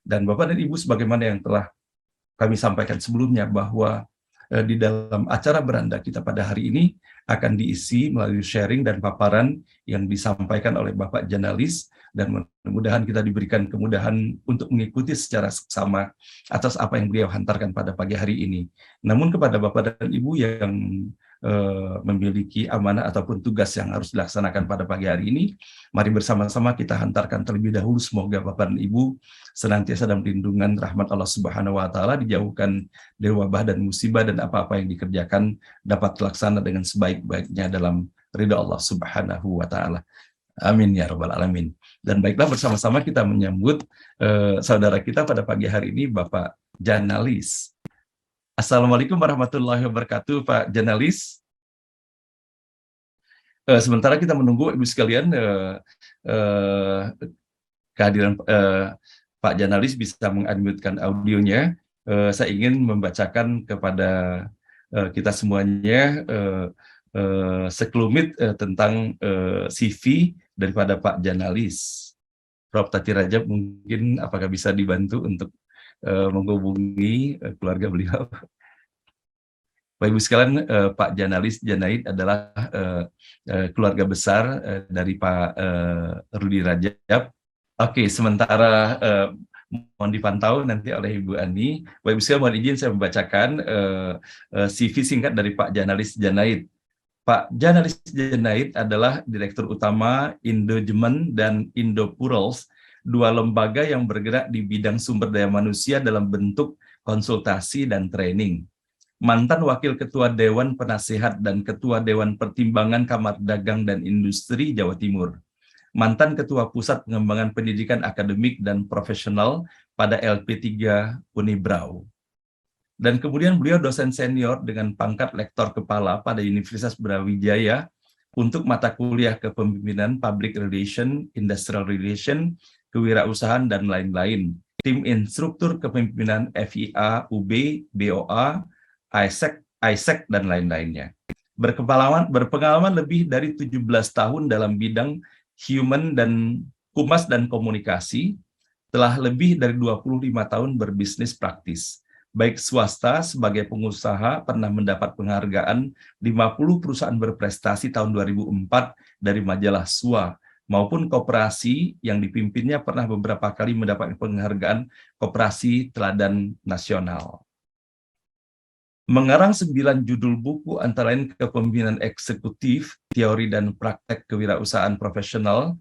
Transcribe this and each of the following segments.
Dan Bapak dan Ibu, sebagaimana yang telah kami sampaikan sebelumnya, bahwa di dalam acara beranda kita pada hari ini akan diisi melalui sharing dan paparan yang disampaikan oleh Bapak Janalis, dan mudah-mudahan kita diberikan kemudahan untuk mengikuti secara seksama atas apa yang beliau hantarkan pada pagi hari ini. Namun kepada Bapak dan Ibu yang memiliki amanah ataupun tugas yang harus dilaksanakan pada pagi hari ini, mari bersama-sama kita hantarkan terlebih dahulu, semoga Bapak dan Ibu senantiasa dalam lindungan rahmat Allah Subhanahu wa Ta'ala, dijauhkan dari wabah dan musibah, dan apa-apa yang dikerjakan dapat terlaksana dengan sebaik-baiknya dalam ridha Allah Subhanahu wa Ta'ala. Amin ya rabbal alamin. Dan baiklah, bersama-sama kita menyambut saudara kita pada pagi hari ini, Bapak Janalis. Assalamualaikum warahmatullahi wabarakatuh, Pak Janalis. Sementara kita menunggu Ibu sekalian kehadiran Pak Janalis bisa mengunmute-kan audionya, saya ingin membacakan kepada kita semuanya sekelumit tentang CV daripada Pak Janalis. Prof. Tati Rajab, mungkin apakah bisa dibantu untuk menghubungi keluarga beliau? Bapak Ibu sekalian, Pak Janalis Janaid adalah keluarga besar dari Pak Rudi Rajab. Oke, sementara mohon dipantau nanti oleh Ibu Ani. Bapak Ibu sekalian, mohon izin saya membacakan CV singkat dari Pak Janalis Janaid. Pak Janalis Janaid adalah Direktur Utama Indojemen dan Indopurals, dua lembaga yang bergerak di bidang sumber daya manusia dalam bentuk konsultasi dan training. Mantan Wakil Ketua Dewan Penasehat dan Ketua Dewan Pertimbangan Kamar Dagang dan Industri Jawa Timur. Mantan Ketua Pusat Pengembangan Pendidikan Akademik dan Profesional pada LP3 Unibrau. Dan kemudian beliau dosen senior dengan pangkat lektor kepala pada Universitas Brawijaya untuk mata kuliah kepemimpinan, public relation, industrial relation, kewirausahaan, dan lain-lain. Tim instruktur kepemimpinan FIA, UB, BOA, ISEC, dan lain-lainnya. Berpengalaman lebih dari 17 tahun dalam bidang human dan komunikasi, telah lebih dari 25 tahun berbisnis praktis. Baik swasta sebagai pengusaha, pernah mendapat penghargaan 50 perusahaan berprestasi tahun 2004 dari majalah SUA, maupun koperasi yang dipimpinnya pernah beberapa kali mendapat penghargaan Koperasi Teladan Nasional. Mengarang 9 judul buku antara lain Kepemimpinan Eksekutif, Teori dan Praktek Kewirausahaan Profesional,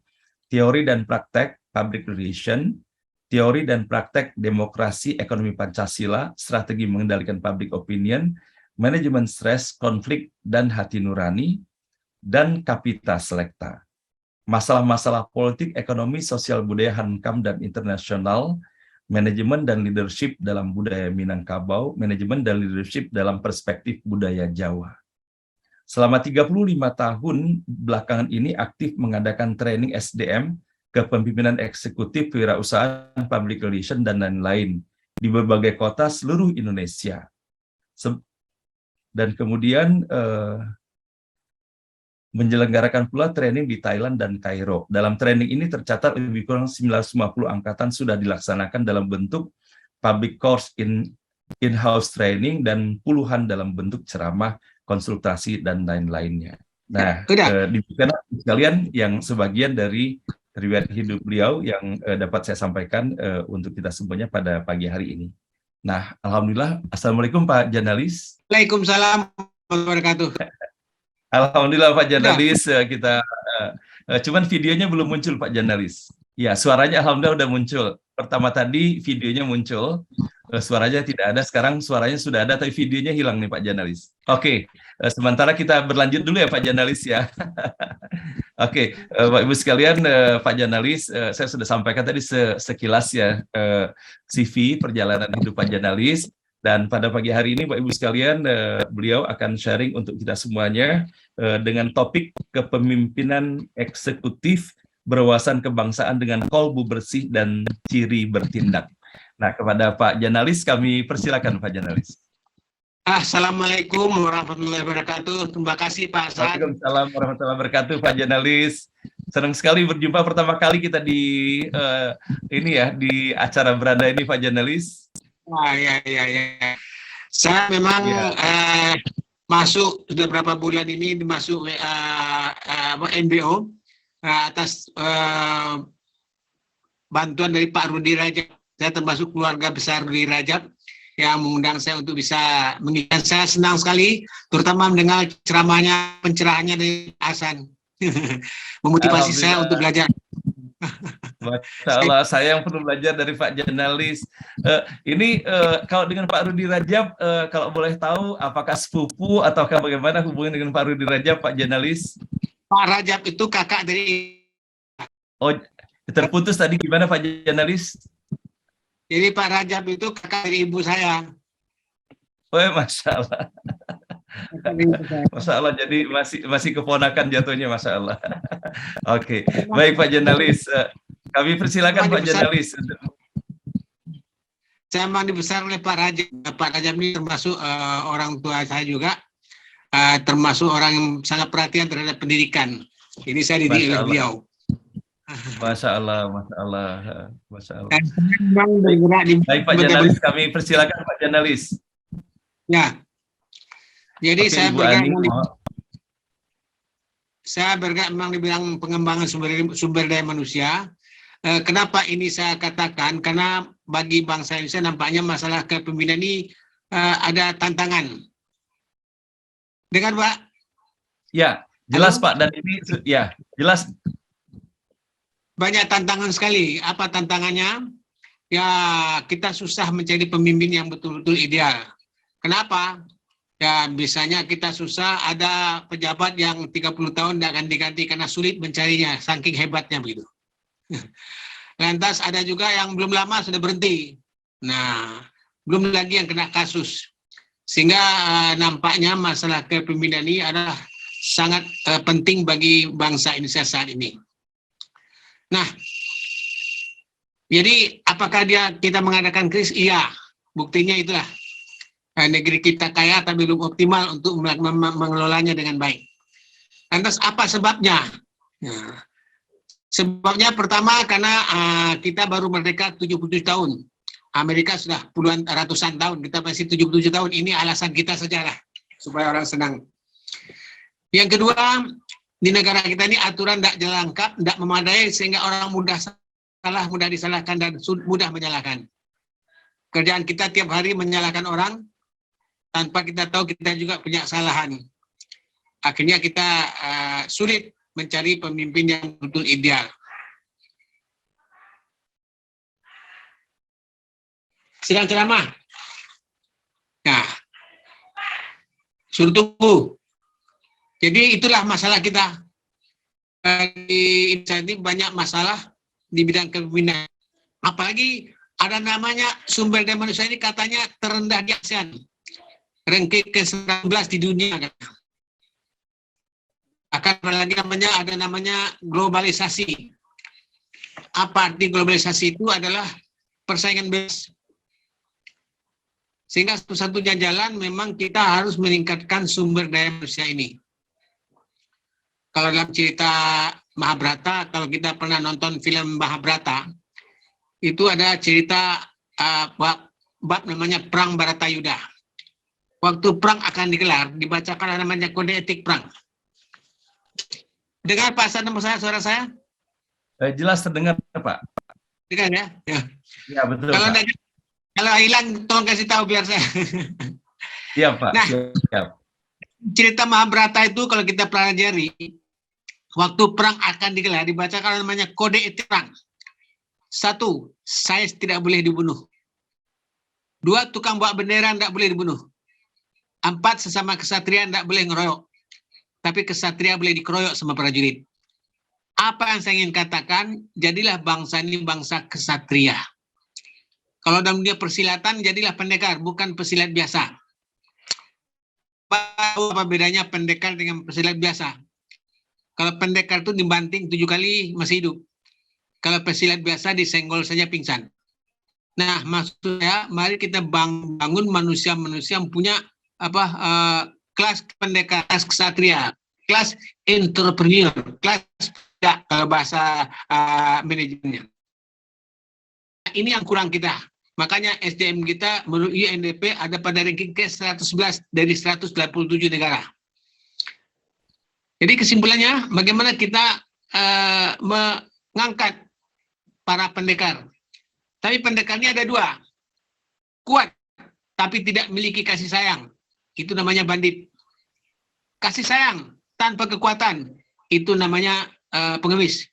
Teori dan Praktek Public Relation, Teori dan Praktek Demokrasi Ekonomi Pancasila, Strategi Mengendalikan Public Opinion, Manajemen Stres, Konflik, dan Hati Nurani, dan Kapita Selekta. Masalah-masalah politik, ekonomi, sosial budaya, hankam, dan internasional, manajemen dan leadership dalam budaya Minangkabau, manajemen dan leadership dalam perspektif budaya Jawa. Selama 35 tahun belakangan ini aktif mengadakan training SDM, kepemimpinan eksekutif, kewirausahaan, public relation, dan lain-lain di berbagai kota seluruh Indonesia. Dan kemudian menyelenggarakan pula training di Thailand dan Kairo. Dalam training ini tercatat lebih kurang 950 angkatan sudah dilaksanakan dalam bentuk public course in-house training dan puluhan dalam bentuk ceramah, konsultasi, dan lain-lainnya. Nah, demikianlah sekalian yang sebagian dari riwayat hidup beliau yang dapat saya sampaikan untuk kita semuanya pada pagi hari ini. Nah, alhamdulillah. Assalamualaikum Pak Janalis. Waalaikumsalam warahmatullahi wabarakatuh. Alhamdulillah Pak Janalis, kita cuman videonya belum muncul Pak Janalis. Ya, suaranya alhamdulillah udah muncul. Pertama tadi videonya muncul, suaranya tidak ada. Sekarang suaranya sudah ada, tapi videonya hilang nih Pak Janalis. Oke, sementara kita berlanjut dulu ya Pak Janalis ya. Oke, Bapak Ibu sekalian, Pak Janalis, saya sudah sampaikan tadi sekilas ya CV perjalanan hidup Pak Janalis. Dan pada pagi hari ini, Bapak Ibu sekalian, beliau akan sharing untuk kita semuanya dengan topik kepemimpinan eksekutif berwawasan kebangsaan dengan kolbu bersih dan ciri bertindak. Nah, kepada Pak Janalis, kami persilakan Pak Janalis. Assalamualaikum warahmatullahi wabarakatuh. Terima kasih Pak Hasan. Waalaikumsalam warahmatullahi wabarakatuh Pak Janalis. Senang sekali berjumpa pertama kali kita di ini ya, di acara beranda ini, Pak Jurnalis. Ya. Saya memang Ya. masuk sudah berapa bulan ini masuk NBO atas bantuan dari Pak Rudi Rajab. Saya termasuk keluarga besar Rudi Rajab yang mengundang saya untuk bisa mengikuti. Saya senang sekali, terutama mendengar pencerahannya dari Hasan. Memotivasi saya untuk belajar. Masya Allah, saya yang perlu belajar dari Pak Jurnalis. Ini kalau dengan Pak Rudi Rajab, kalau boleh tahu, apakah sepupu ataukah bagaimana hubungan dengan Pak Rudi Rajab, Pak Jurnalis? Pak Rajab itu kakak dari... Oh, terputus tadi, gimana Pak Jurnalis? Jadi Pak Rajab itu kakak dari ibu saya. Oh, Masya Allah. Masya Allah, jadi masih keponakan jatuhnya, Masya Allah. Oke, baik Pak Jurnalis. Kami persilakan Pak Jurnalis. Saya memang dibesarkan oleh Pak Rajab. Pak Rajab ini termasuk orang tua saya juga, termasuk orang yang sangat perhatian terhadap pendidikan. Ini saya dididik oleh beliau. Masya Allah, Masya Allah, Masya Allah. Baik Pak Jurnalis, kami persilakan Pak Jurnalis. Ya, jadi Oke, saya bergerak memang di bidang pengembangan sumber daya manusia. Kenapa ini saya katakan? Karena bagi bangsa Indonesia nampaknya masalah kepemimpinan ini ada tantangan. Dengar Pak? Ya, jelas Pak. Dan ini ya jelas. Banyak tantangan sekali. Apa tantangannya? Ya, kita susah mencari pemimpin yang betul-betul ideal. Kenapa? Ya, biasanya kita susah, ada pejabat yang 30 tahun tidak akan diganti karena sulit mencarinya, saking hebatnya begitu. Lantas ada juga yang belum lama sudah berhenti. Nah, belum lagi yang kena kasus. Sehingga nampaknya masalah kepemimpinan ini adalah sangat penting bagi bangsa Indonesia saat ini. Nah, jadi apakah kita mengadakan krisis? Iya, buktinya itulah. Negeri kita kaya tapi belum optimal untuk mengelolanya dengan baik. Lantas apa sebabnya? Nah, sebabnya pertama karena kita baru merdeka 77 tahun. Amerika sudah ratusan tahun, kita masih 77 tahun. Ini alasan kita sajalah supaya orang senang. Yang kedua, di negara kita ini aturan tidak lengkap, tidak memadai sehingga orang mudah salah, mudah disalahkan dan mudah menyalahkan. Kerjaan kita tiap hari menyalahkan orang tanpa kita tahu kita juga punya kesalahan. Akhirnya kita sulit mencari pemimpin yang betul ideal. Sedang ceramah. Nah, suruh tunggu. Jadi itulah masalah kita. Di inisiatif banyak masalah di bidang kepemimpinan. Apalagi ada namanya sumber daya manusia ini katanya terendah di ASEAN. Ranking ke-19 di dunia. Akan lagi ada namanya globalisasi. Apa arti globalisasi itu? Adalah persaingan bebas. Sehingga satu-satunya jalan memang kita harus meningkatkan sumber daya manusia ini. Kalau dalam cerita Mahabharata, kalau kita pernah nonton film Mahabharata, itu ada cerita bab namanya Perang Baratayuda. Waktu perang akan digelar, dibacakan namanya kode etik perang. Dengar Pak Hasan suara saya? Jelas terdengar Pak. Dengar ya? Ya betul. Kalau hilang, tolong kasih tahu biar saya. Iya Pak. Nah, siap. Cerita Mahabharata itu kalau kita pelajari, waktu perang akan digelar, dibacakan namanya kode etik perang. 1, saya tidak boleh dibunuh. 2, tukang bawa bendera tidak boleh dibunuh. 4, sesama kesatria tidak boleh ngeroyok. Tapi kesatria boleh dikeroyok sama prajurit. Apa yang saya ingin katakan, jadilah bangsa ini bangsa kesatria. Kalau dalam dunia persilatan, jadilah pendekar, bukan pesilat biasa. Apa bedanya pendekar dengan pesilat biasa? Kalau pendekar itu dibanting 7 kali masih hidup. Kalau pesilat biasa disenggol saja pingsan. Nah, maksudnya mari kita bangun manusia-manusia yang punya kelas pendekar, kelas kesatria, kelas entrepreneur, kelas tidak kalau bahasa manajemennya. Ini yang kurang kita. Makanya SDM kita menurut UNDP ada pada ranking ke-111 dari 187 negara. Jadi kesimpulannya, bagaimana kita mengangkat para pendekar. Tapi pendekar ini ada dua. Kuat, tapi tidak memiliki kasih sayang. Itu namanya bandit. Kasih sayang tanpa kekuatan, itu namanya pengemis.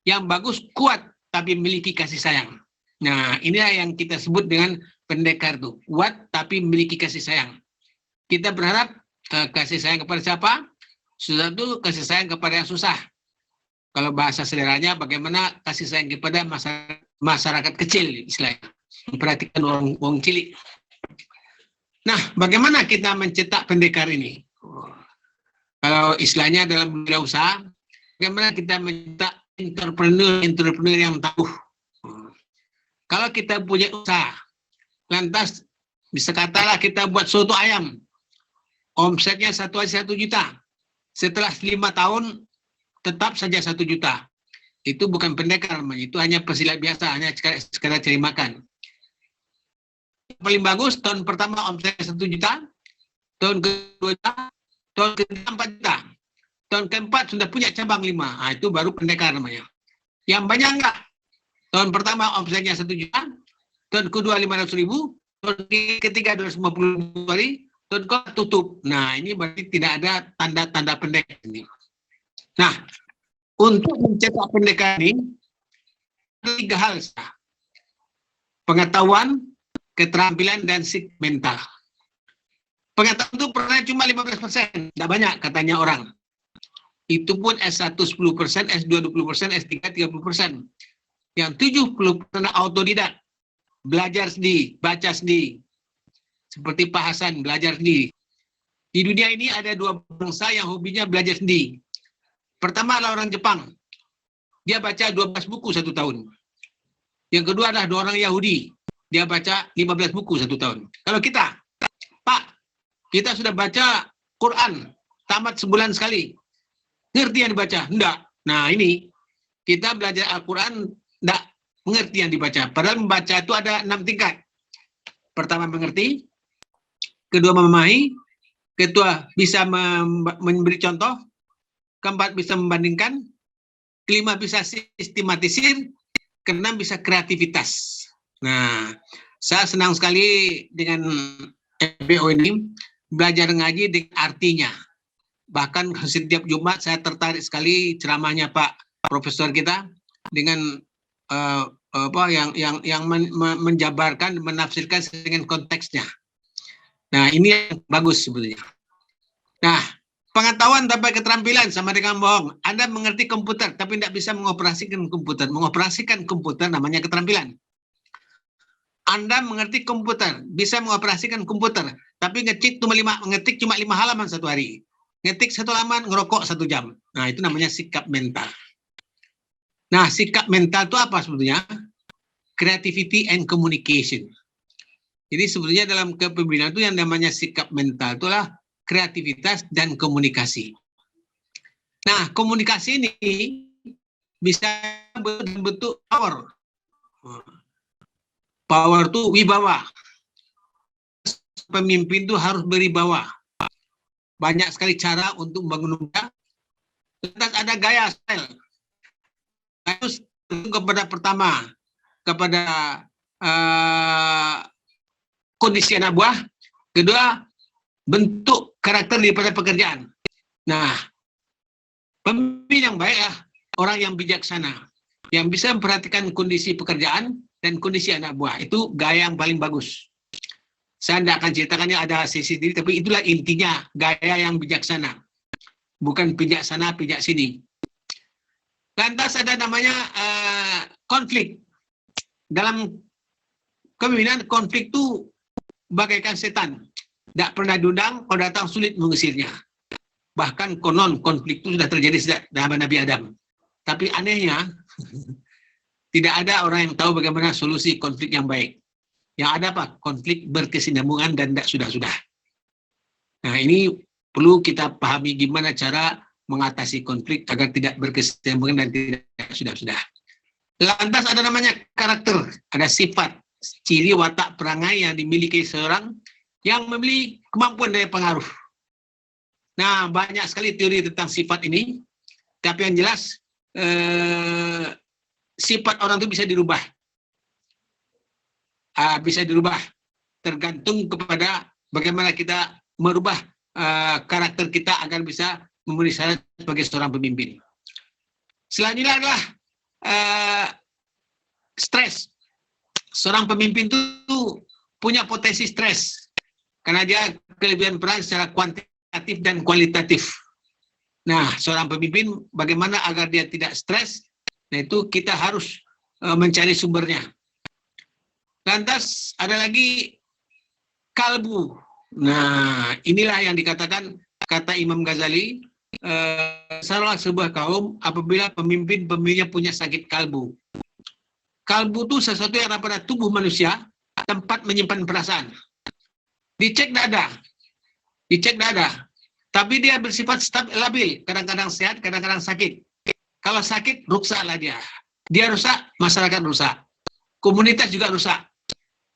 Yang bagus, kuat, tapi memiliki kasih sayang. Nah, inilah yang kita sebut dengan pendekar itu. Kuat, tapi memiliki kasih sayang. Kita berharap kasih sayang kepada siapa? Susah itu kasih sayang kepada yang susah. Kalau bahasa sederhananya, bagaimana kasih sayang kepada masyarakat kecil, istilahnya. Memperhatikan orang cilik. Nah, bagaimana kita mencetak pendekar ini? Kalau istilahnya dalam dunia usaha, bagaimana kita mencetak entrepreneur yang tangguh? Kalau kita punya usaha, lantas bisa katalah kita buat soto ayam, omsetnya 1 juta. Setelah 5 tahun, tetap saja 1 juta. Itu bukan pendekar, itu hanya pesilat biasa, hanya sekadar cari makan. Paling bagus, tahun pertama omsetnya 1 juta, tahun kedua tahun ketiga 4 juta, tahun keempat sudah punya cabang 5, nah, itu baru pendekar namanya. Yang banyak enggak? Tahun pertama omsetnya 1 juta, tahun kedua 500.000, tahun ketiga 250 hari, tahun keempat tutup. Nah, ini berarti tidak ada tanda-tanda pendekar ini. Nah, untuk mencetak pendekar ini, ada 3 hal. Pengetahuan, keterampilan, dan sikap mental. Pengetahuan itu pernah cuma 15%, tidak banyak katanya orang. Itu pun S1 10%, S2 20%, S3 30%. Yang 70% autodidak, belajar sendiri, baca sendiri. Seperti Pak Hasan, belajar sendiri. Di dunia ini ada 2 bangsa yang hobinya belajar sendiri. Pertama adalah orang Jepang. Dia baca 12 buku 1 tahun. Yang kedua adalah 2 orang Yahudi. Dia baca 15 buku 1 tahun. Kalau kita, Pak, kita sudah baca Quran, tamat sebulan sekali. Ngerti yang dibaca? Enggak. Nah ini, kita belajar Al-Quran, enggak mengerti yang dibaca. Padahal membaca itu ada 6 tingkat. Pertama mengerti, kedua memahami, kedua bisa memberi contoh, keempat bisa membandingkan, kelima bisa sistematisir, keenam bisa kreativitas. Nah, saya senang sekali dengan FBO ini, belajar ngaji dengan artinya. Bahkan setiap Jumat saya tertarik sekali ceramahnya Pak Profesor kita dengan yang menjabarkan, menafsirkan dengan konteksnya. Nah, ini yang bagus sebetulnya. Nah, pengetahuan tanpa keterampilan sama dengan bohong. Anda mengerti komputer, tapi tidak bisa mengoperasikan komputer. Mengoperasikan komputer namanya keterampilan. Anda mengerti komputer, bisa mengoperasikan komputer, tapi ngetik cuma 5 halaman 1 hari. Ngetik 1 halaman, ngerokok 1 jam. Nah, itu namanya sikap mental. Nah, sikap mental itu apa sebetulnya? Creativity and communication. Jadi sebetulnya dalam kepemimpinan itu yang namanya sikap mental itulah kreativitas dan komunikasi. Nah, komunikasi ini bisa berbentuk power. Power itu wibawa. Pemimpin itu harus beribawa. Banyak sekali cara untuk membangun negara. Lantas ada gaya, style. Harus kepada pertama, kepada kondisi anak buah. Kedua, bentuk karakter daripada pekerjaan. Nah, pemimpin yang baik orang yang bijaksana, yang bisa memperhatikan kondisi pekerjaan dan kondisi anak buah. Itu gaya yang paling bagus. Saya tidak akan ceritakannya, ada sisi diri, tapi itulah intinya, gaya yang bijaksana. Bukan pijak sana, pijak sini. Lantas ada namanya konflik. Dalam kepemimpinan, konflik itu bagaikan setan. Tidak pernah diundang, kalau datang sulit mengusirnya. Bahkan konon konflik itu sudah terjadi sejak zaman Nabi Adam. Tapi anehnya, tidak ada orang yang tahu bagaimana solusi konflik yang baik. Yang ada apa? Konflik berkesinambungan dan tidak sudah-sudah. Nah, ini perlu kita pahami gimana cara mengatasi konflik agar tidak berkesinambungan dan tidak sudah. Lantas ada namanya karakter, ada sifat, ciri watak perangai yang dimiliki seorang yang memiliki kemampuan daya pengaruh. Nah, banyak sekali teori tentang sifat ini, tapi yang jelas sifat orang itu bisa dirubah. Bisa dirubah, tergantung kepada bagaimana kita merubah karakter kita agar bisa memenuhi syarat sebagai seorang pemimpin. Selanjutnya adalah stres. Seorang pemimpin itu punya potensi stres karena dia kelebihan peran secara kuantitatif dan kualitatif. Nah, seorang pemimpin bagaimana agar dia tidak stres? Nah, itu kita harus mencari sumbernya. Lantas ada lagi kalbu. Nah, inilah yang dikatakan, kata Imam Ghazali, salah sebuah kaum apabila pemimpin-pemimpinnya punya sakit kalbu. Kalbu itu sesuatu yang ada pada tubuh manusia, tempat menyimpan perasaan. Dicek dada, tapi dia bersifat labil, kadang-kadang sehat, kadang-kadang sakit. Kalau sakit, rusaklah dia. Dia rusak, masyarakat rusak. Komunitas juga rusak.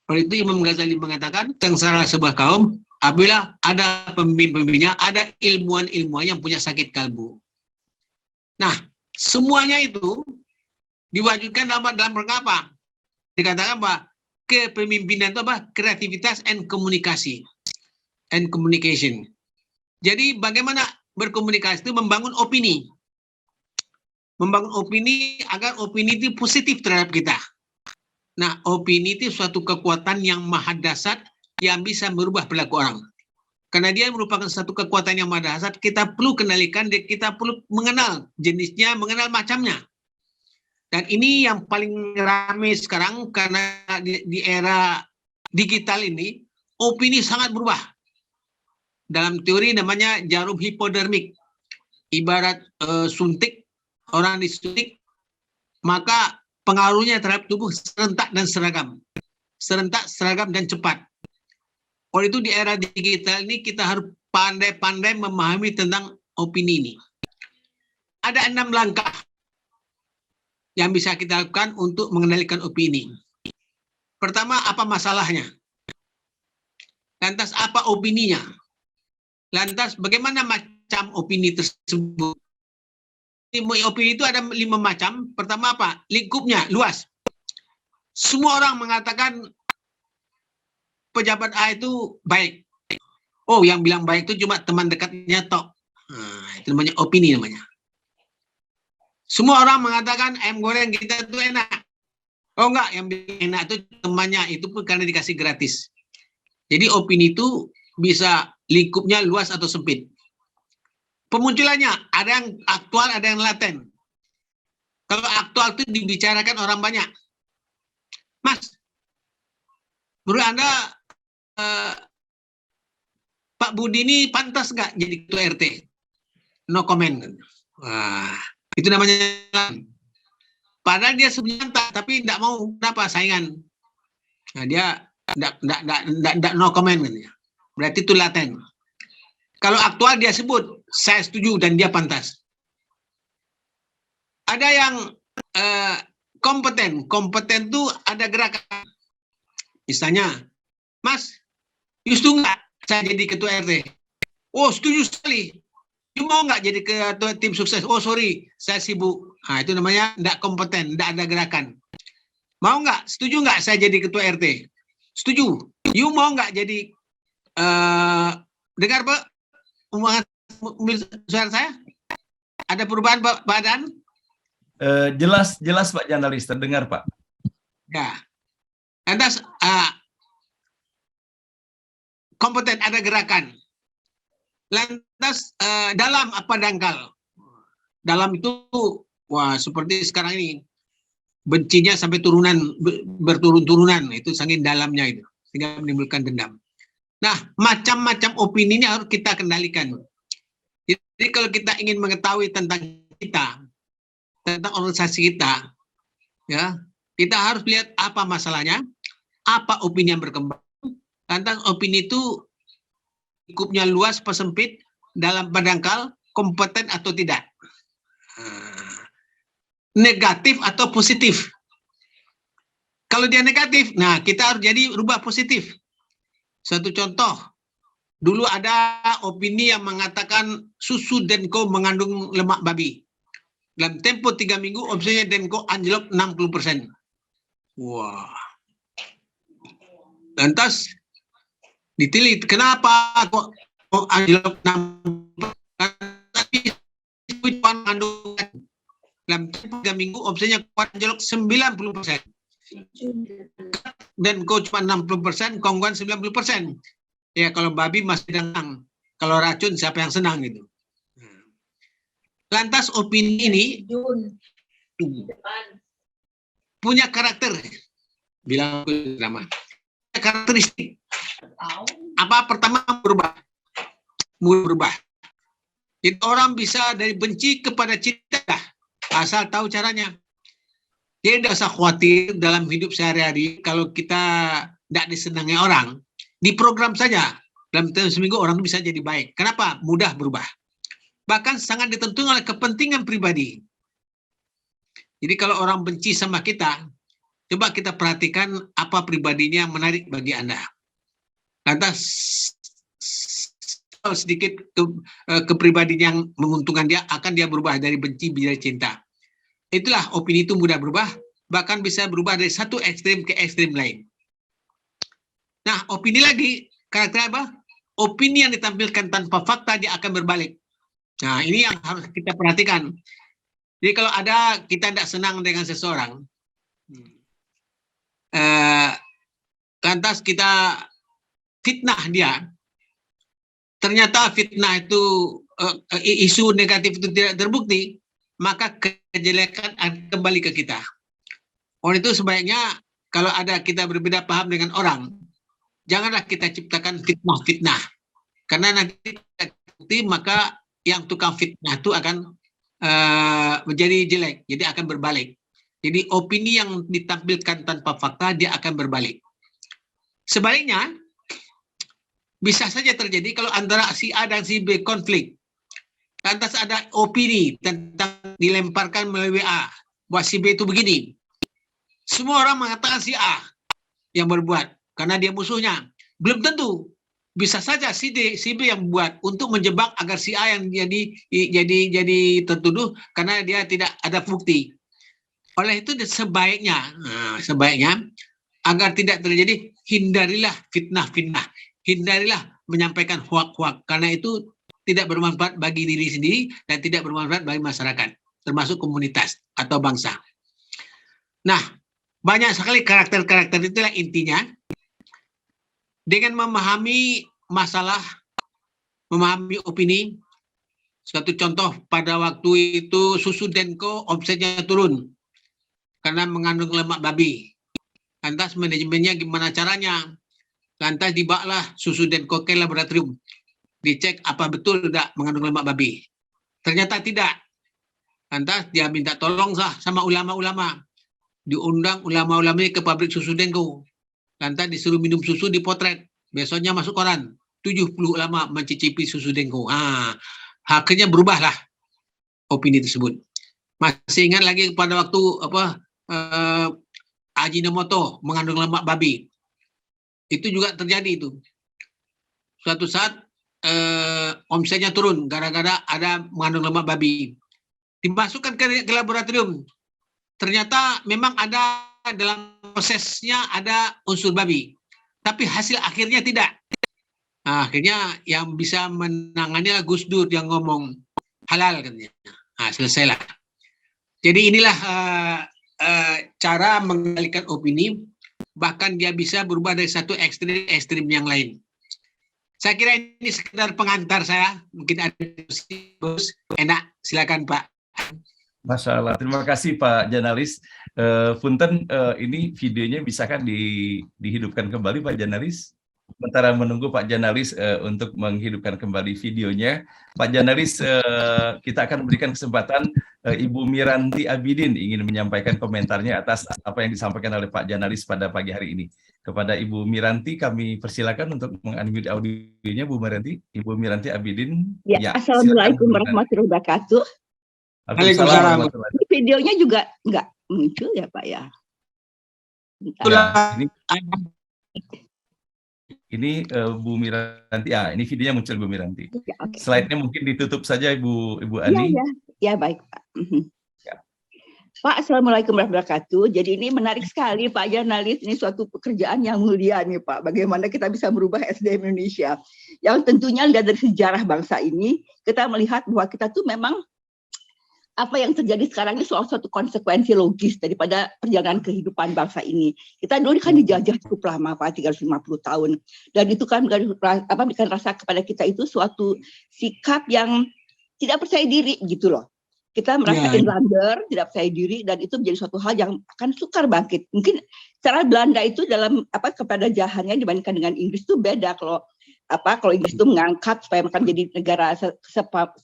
Oleh itu Imam Ghazali mengatakan, sengsara sebuah kaum apabila ada pemimpin-pemimpinnya, ada ilmuwan-ilmuwan yang punya sakit kalbu. Nah, semuanya itu diwajibkan dalam rangka apa? Dikatakan bahwa kepemimpinan itu apa? Kreativitas and komunikasi. And communication. Jadi bagaimana berkomunikasi itu membangun opini. Membangun opini agar opini itu positif terhadap kita. Nah, opini itu suatu kekuatan yang maha dahsyat yang bisa merubah perilaku orang. Karena dia merupakan satu kekuatan yang maha dahsyat, kita perlu kendalikan, kita perlu mengenal jenisnya, mengenal macamnya. Dan ini yang paling ramai sekarang karena di era digital ini, opini sangat berubah. Dalam teori namanya jarum hipodermik. Ibarat suntik, orang disuntik, maka pengaruhnya terhadap tubuh serentak dan seragam. Serentak, seragam, dan cepat. Oleh itu di era digital ini kita harus pandai-pandai memahami tentang opini ini. Ada 6 langkah yang bisa kita lakukan untuk mengendalikan opini. Pertama, apa masalahnya? Lantas, apa opininya? Lantas, bagaimana macam opini tersebut? Opini itu ada 5 macam. Pertama apa? Lingkupnya, luas. Semua orang mengatakan pejabat A itu baik. Oh, yang bilang baik itu cuma teman dekatnya tok. Nah, itu namanya opini namanya. Semua orang mengatakan ayam goreng kita itu enak. Oh enggak, yang bilang enak itu temannya, itu pun karena dikasih gratis. Jadi opini itu bisa lingkupnya luas atau sempit. Pemunculannya ada yang aktual, ada yang laten. Kalau aktual itu dibicarakan orang banyak. Mas, menurut Anda Pak Budi ini pantas nggak jadi ketua RT? No comment. Wah, itu namanya. Padahal dia sebenarnya tapi tidak mau, kenapa? Saingan. Nah, dia tidak no comment. Berarti itu laten. Kalau aktual dia sebut, saya setuju dan dia pantas. Ada yang kompeten. Kompeten itu ada gerakan. Misalnya, Mas, setuju nggak saya jadi ketua RT? Oh, setuju sekali. You mau nggak jadi ketua tim sukses? Oh, sorry, saya sibuk. Nah, itu namanya tidak kompeten, tidak ada gerakan. Mau nggak? Setuju nggak saya jadi ketua RT? Setuju. You mau nggak jadi dengar Pak? Suara saya? Ada perubahan Pak Dan? Jelas Pak Jurnalis, terdengar Pak. Ya. Lantas kompeten, ada gerakan. Lantas dalam apa dangkal? Dalam itu, wah seperti sekarang ini, bencinya sampai berturun-turunan, itu saking dalamnya itu, sehingga menimbulkan dendam. Nah, macam-macam opininya harus kita kendalikan. Jadi kalau kita ingin mengetahui tentang kita, tentang organisasi kita, ya, kita harus lihat apa masalahnya, apa opini yang berkembang. Lantas opini itu lingkupnya luas, persempit, dalam pedangkal, kompeten atau tidak. Negatif atau positif. Kalau dia negatif, nah kita harus jadi rubah positif. Satu contoh, dulu ada opini yang mengatakan susu Denko mengandung lemak babi. Dalam tempo 3 minggu, omsetnya Denko anjlok 60%. Wah. Lantas diteliti, kenapa kok anjlok 60%? Dalam 3 minggu omsetnya anjlok 90%. Dan kok cuma 60%, kongguan 90%. Ya kalau babi masih senang, kalau racun siapa yang senang gitu. Lantas opini ini punya karakter, bilang drama, karakteristik. Apa pertama berubah. Jadi orang bisa dari benci kepada cinta, asal tahu caranya. Jadi tidak usah khawatir dalam hidup sehari-hari kalau kita tidak disenangi orang, diprogram saja. Dalam seminggu orang itu bisa jadi baik. Kenapa? Mudah berubah. Bahkan sangat ditentukan oleh kepentingan pribadi. Jadi kalau orang benci sama kita, coba kita perhatikan apa pribadinya yang menarik bagi Anda. Lantas sedikit kepribadian yang menguntungkan dia, akan dia berubah dari benci menjadi cinta. Itulah opini itu mudah berubah, bahkan bisa berubah dari satu ekstrim ke ekstrim lain. Nah, opini lagi, karakter apa? Opini yang ditampilkan tanpa fakta, dia akan berbalik. Nah, ini yang harus kita perhatikan. Jadi kalau ada kita tidak senang dengan seseorang, lantas kita fitnah dia, ternyata fitnah itu, isu negatif itu tidak terbukti, maka kejelekan akan kembali ke kita. Oleh itu sebaiknya kalau ada kita berbeda paham dengan orang, janganlah kita ciptakan fitnah-fitnah. Karena nanti terbukti, maka yang tukang fitnah itu akan menjadi jelek, jadi akan berbalik. Jadi opini yang ditampilkan tanpa fakta, dia akan berbalik. Sebaliknya, bisa saja terjadi kalau antara si A dan si B konflik. Lantas ada opini tentang dilemparkan melalui WA, buat si B itu begini. Semua orang mengatakan si A yang berbuat, karena dia musuhnya. Belum tentu. Bisa saja si B yang buat untuk menjebak agar si A yang jadi tertuduh karena dia tidak ada bukti. Oleh itu sebaiknya agar tidak terjadi, hindarilah fitnah-fitnah, hindarilah menyampaikan hoak-hoak, karena itu tidak bermanfaat bagi diri sendiri dan tidak bermanfaat bagi masyarakat, termasuk komunitas atau bangsa. Nah, banyak sekali karakter-karakter, itulah intinya. Dengan memahami masalah, memahami opini. Suatu contoh, pada waktu itu susu Denko omsetnya turun karena mengandung lemak babi. Lantas manajemennya gimana caranya? Lantas dibawalah susu Denko ke laboratorium. Dicek apa betul tidak mengandung lemak babi. Ternyata tidak. Lantas dia minta tolong sama ulama-ulama. Diundang ulama-ulama ke pabrik susu Denko. Lantas disuruh minum susu, dipotret. Besoknya masuk koran. 70 ulama mencicipi susu Denko. Akhirnya berubahlah opini tersebut. Masih ingat lagi pada waktu Ajinomoto mengandung lemak babi. Itu juga terjadi itu. Suatu saat omsetnya turun gara-gara ada mengandung lemak babi. Dimasukkan ke laboratorium. Ternyata memang ada dalam prosesnya ada unsur babi. Tapi hasil akhirnya tidak. Nah, akhirnya yang bisa menangani Gus Dur yang ngomong halal katanya. Nah, selesailah. Jadi inilah cara mengendalikan opini, bahkan dia bisa berubah dari satu ekstrim yang lain. Saya kira ini sekedar pengantar saya. Mungkin ada Gus, enak, silakan Pak. Masya Allah, terima kasih Pak Janalis. Punten, ini videonya bisa kan dihidupkan kembali Pak Janalis? sementara menunggu Pak Janalis untuk menghidupkan kembali videonya. Pak Janalis, kita akan berikan kesempatan Ibu Miranti Abidin ingin menyampaikan komentarnya atas apa yang disampaikan oleh Pak Janalis pada pagi hari ini. Kepada Ibu Miranti, kami persilakan untuk mengunmute audionya, Bu Miranti. Ibu Miranti Abidin. Ya, Silakan, Assalamualaikum Bu Miranti. warahmatullahi wabarakatuh. Waalaikumsalam warahmatullahi wabarakatuh. Videonya juga nggak muncul ya Pak ya? Bentar. Ya, ini Bu Miranti. Ini videonya muncul Bu Miranti. Ya, oke. Slide-nya mungkin ditutup saja Ibu Ani. Ya baik Pak. Ya. Pak, Assalamualaikum warahmatullahi wabarakatuh. Jadi ini menarik sekali Pak Janalis, ini suatu pekerjaan yang mulia nih Pak. Bagaimana kita bisa merubah SDM Indonesia. Yang tentunya lihat dari sejarah bangsa ini, kita melihat bahwa kita tuh memang apa yang terjadi sekarang ini soal suatu konsekuensi logis daripada perjalanan kehidupan bangsa ini. Kita dulu kan dijajah cukup lama Pak, 350 tahun. Dan itu kan memberikan rasa kepada kita itu suatu sikap yang tidak percaya diri gitu loh. Kita merasa inlander, tidak percaya diri, dan itu menjadi suatu hal yang akan sukar bangkit. Mungkin cara Belanda itu dalam kepada jahannya dibandingkan dengan Inggris itu beda. Kalau Inggris itu mengangkat supaya mereka menjadi negara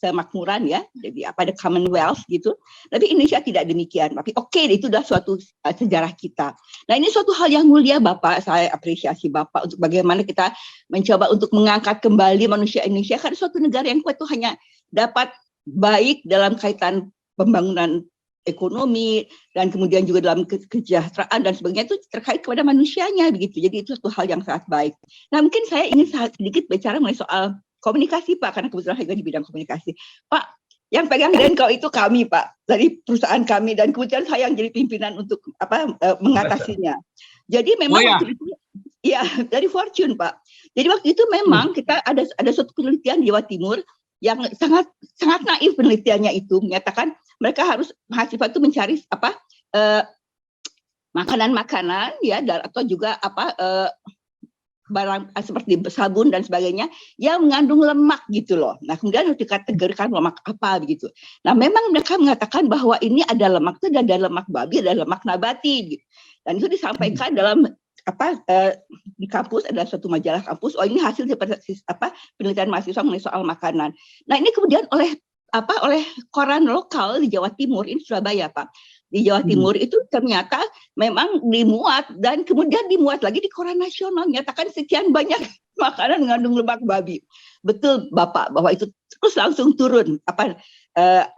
semakmuran ya, jadi ada Commonwealth gitu. Tapi Indonesia tidak demikian. Tapi oke, itu adalah suatu sejarah kita. Nah ini suatu hal yang mulia Bapak, saya apresiasi Bapak untuk bagaimana kita mencoba untuk mengangkat kembali manusia Indonesia karena suatu negara yang kuat itu hanya dapat baik dalam kaitan pembangunan ekonomi dan kemudian juga dalam kesejahteraan dan sebagainya itu terkait kepada manusianya begitu. Jadi itu satu hal yang sangat baik. Nah mungkin saya ingin sedikit bicara mengenai soal komunikasi Pak, karena kebetulan saya juga di bidang komunikasi. Pak, yang pegang Denkau itu kami Pak, dari perusahaan kami, dan kemudian saya yang jadi pimpinan untuk mengatasinya. Jadi memang waktu itu, ya dari Fortune Pak. Jadi waktu itu memang kita ada suatu penelitian di Jawa Timur yang sangat naif penelitiannya itu menyatakan mereka harus mahasiswa itu mencari makanan-makanan ya atau juga barang seperti sabun dan sebagainya yang mengandung lemak gitu loh. Nah kemudian harus dikategorikan lemak apa begitu. Nah memang mereka mengatakan bahwa ini ada lemak itu ada lemak babi, ada lemak nabati gitu. Dan itu disampaikan dalam di kampus, ada suatu majalah kampus. Oh ini hasil penelitian mahasiswa mengenai soal makanan. Nah ini kemudian oleh koran lokal di Jawa Timur, ini Surabaya Pak, di Jawa Timur itu ternyata memang dimuat dan kemudian dimuat lagi di koran nasional menyatakan sekian banyak makanan mengandung lemak babi. Betul Bapak bahwa itu terus langsung turun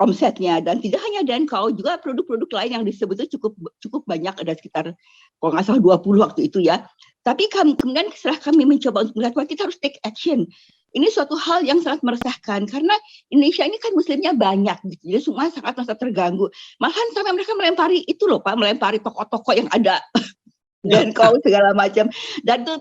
omsetnya, dan tidak hanya Denkau, juga produk-produk lain yang disebut itu cukup banyak, ada sekitar kalau nggak salah 20 waktu itu ya. Tapi kemudian setelah kami mencoba untuk melihat bahwa kita harus take action. Ini suatu hal yang sangat meresahkan karena Indonesia ini kan muslimnya banyak gitu. Jadi semua sangat merasa terganggu. Malahan sampai mereka melempari itu loh Pak, melempari toko-toko yang ada Denkau segala macam. Dan tuh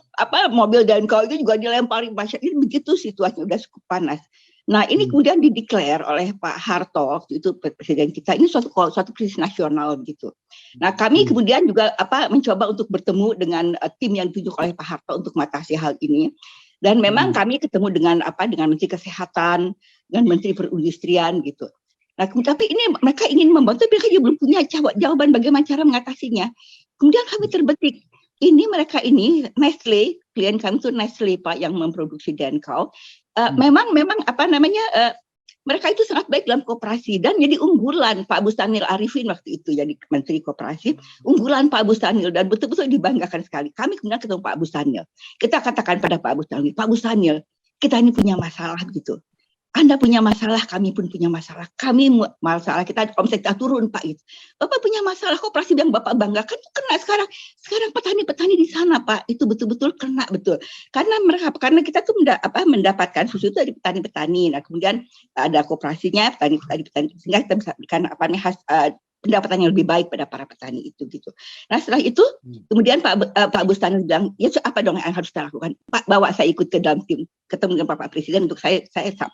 mobil Denkau itu juga dilempari masyarakat. Ini begitu situasinya udah cukup panas. Nah ini kemudian dideklar oleh Pak Harto waktu itu presiden kita, ini suatu krisis nasional gitu. Nah kami kemudian juga mencoba untuk bertemu dengan tim yang ditunjuk oleh Pak Harto untuk mengatasi hal ini. Dan memang kami ketemu dengan Menteri Kesehatan, dengan Menteri Perindustrian gitu. Nah tapi ini mereka ingin membantu, tapi mereka juga belum punya jawaban bagaimana cara mengatasinya. Kemudian kami terbetik. Mereka ini Nestle, klien kami itu Nestle Pak yang memproduksi Denkau. Memang mereka itu sangat baik dalam koperasi dan jadi unggulan Pak Bustanil Arifin waktu itu jadi Menteri Koperasi, unggulan Pak Bustanil dan betul-betul dibanggakan sekali. Kami kemudian ketemu Pak Bustanil. Kita katakan pada Pak Bustanil, kita ini punya masalah gitu. Anda punya masalah, kami pun punya masalah. Masalah kita omset kita turun Pak gitu. Bapak punya masalah koperasi yang Bapak banggakan itu kena sekarang. Sekarang petani-petani di sana Pak itu betul-betul kena betul. Karena kita tuh mendapatkan susu itu dari petani-petani. Nah kemudian ada koperasinya petani-petani sehingga kita bisa berikan pendapatan yang lebih baik pada para petani itu gitu. Nah setelah itu kemudian Pak Bustanil bilang ya apa dong yang harus kita lakukan Pak, bawa saya ikut ke dalam tim ketemu dengan Bapak Presiden untuk saya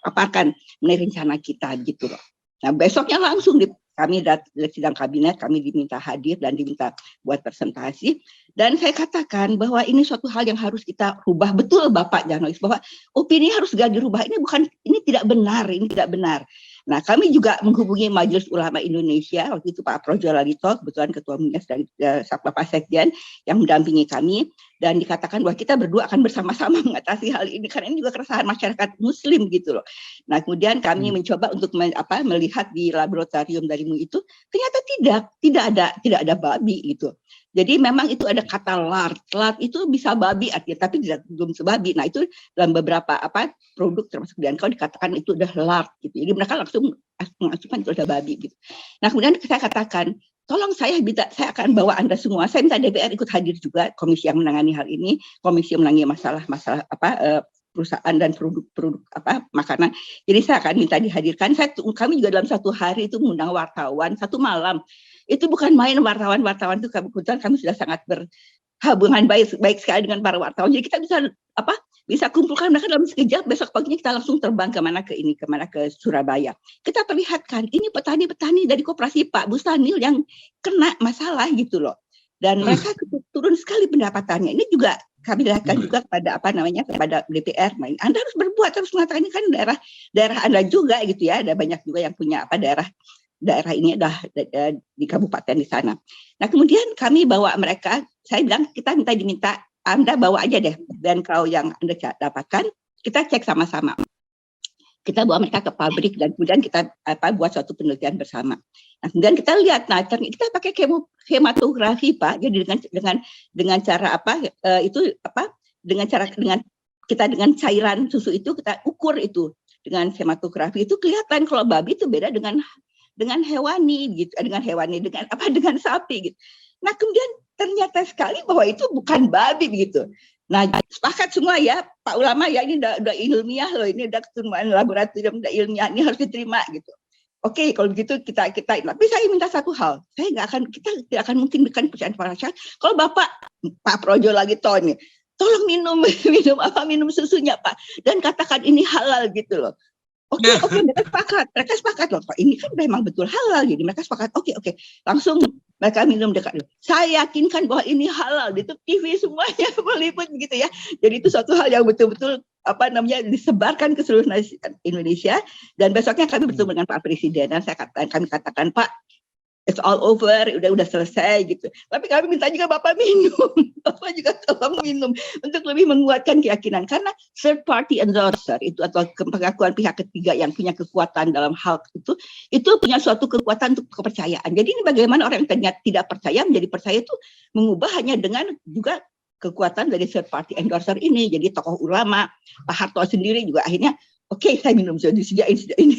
paparkan mengenai rencana kita gitu loh. Nah besoknya langsung kami dari sidang kabinet kami diminta hadir dan diminta buat presentasi, dan saya katakan bahwa ini suatu hal yang harus kita rubah. Betul Bapak Janois bahwa opini harus segera dirubah. Ini tidak benar. Nah, kami juga menghubungi Majelis Ulama Indonesia, waktu itu Pak Projo Lalito, kebetulan Ketua Munas dan Bapak Sekjen yang mendampingi kami, dan dikatakan bahwa kita berdua akan bersama-sama mengatasi hal ini, karena ini juga keresahan masyarakat Muslim gitu loh. Nah, kemudian kami mencoba untuk melihat di laboratorium dari MUI itu, ternyata tidak ada babi gitu. Jadi memang itu ada kata lard itu bisa babi artinya, tapi belum sebabi. Nah itu dalam beberapa produk termasuk DNKO dikatakan itu udah lard gitu. Jadi mereka langsung mengasumsikan itu udah babi gitu. Nah kemudian saya katakan, tolong saya akan bawa Anda semua. Saya minta DPR ikut hadir juga, komisi yang menangani hal ini, komisi yang menangani masalah perusahaan dan produk makanan. Jadi saya akan minta dihadirkan. Kami juga dalam satu hari itu mengundang wartawan satu malam. Itu bukan main wartawan itu kebetulan kami sudah sangat berhubungan baik sekali dengan para wartawan. Jadi kita bisa kumpulkan mereka dalam sekejap, besok paginya kita langsung terbang kemana ke Surabaya. Kita perlihatkan ini petani-petani dari koperasi Pak Bustanil yang kena masalah gitu loh. Dan mereka turun sekali pendapatannya. Ini juga kami lihatkan juga kepada DPR. Anda harus berbuat, harus mengatakan ini kan daerah Anda juga gitu ya. Ada banyak juga yang punya daerah ini adalah di kabupaten di sana. Nah kemudian kami bawa mereka, saya bilang kita diminta Anda bawa aja deh, dan kalau yang Anda dapatkan kita cek sama-sama. Kita bawa mereka ke pabrik dan kemudian kita buat suatu penelitian bersama. Nah kemudian kita lihat, kita pakai hematografi Pak, jadi dengan cara dengan cairan susu itu kita ukur itu dengan hematografi itu kelihatan kalau babi itu beda dengan hewani gitu, dengan sapi gitu. Nah kemudian ternyata sekali bahwa itu bukan babi begitu. Nah sepakat semua ya Pak Ulama ya, ini udah ilmiah loh, ini udah ketemuan laboratorium, udah ilmiah, ini harus diterima gitu. Oke, kalau begitu kita tapi saya minta satu hal, kita tidak akan mungkin berikan kepercayaan pada masyarakat kalau Pak Projo lagi nih, tolong minum susunya Pak, dan katakan ini halal gitu loh. Oke, mereka sepakat loh, Pak. Ini kan memang betul halal, jadi mereka sepakat. Oke, langsung mereka minum dekat dulu. Saya yakinkan bahwa ini halal, di TV semuanya meliput begitu ya. Jadi itu suatu hal yang betul-betul disebarkan ke seluruh Indonesia. Dan besoknya kami bertemu dengan Pak Presiden dan kami katakan Pak, it's all over, udah selesai gitu. Tapi kami minta juga Bapak minum, Bapak juga tolong minum untuk lebih menguatkan keyakinan, karena third party endorser itu atau pengakuan pihak ketiga yang punya kekuatan dalam hal itu punya suatu kekuatan untuk kepercayaan. Jadi ini bagaimana orang yang ternyata tidak percaya menjadi percaya itu mengubah hanya dengan juga kekuatan dari third party endorser ini. Jadi tokoh ulama, Pak Harto sendiri juga akhirnya oke, saya minum, sudah disediain ini,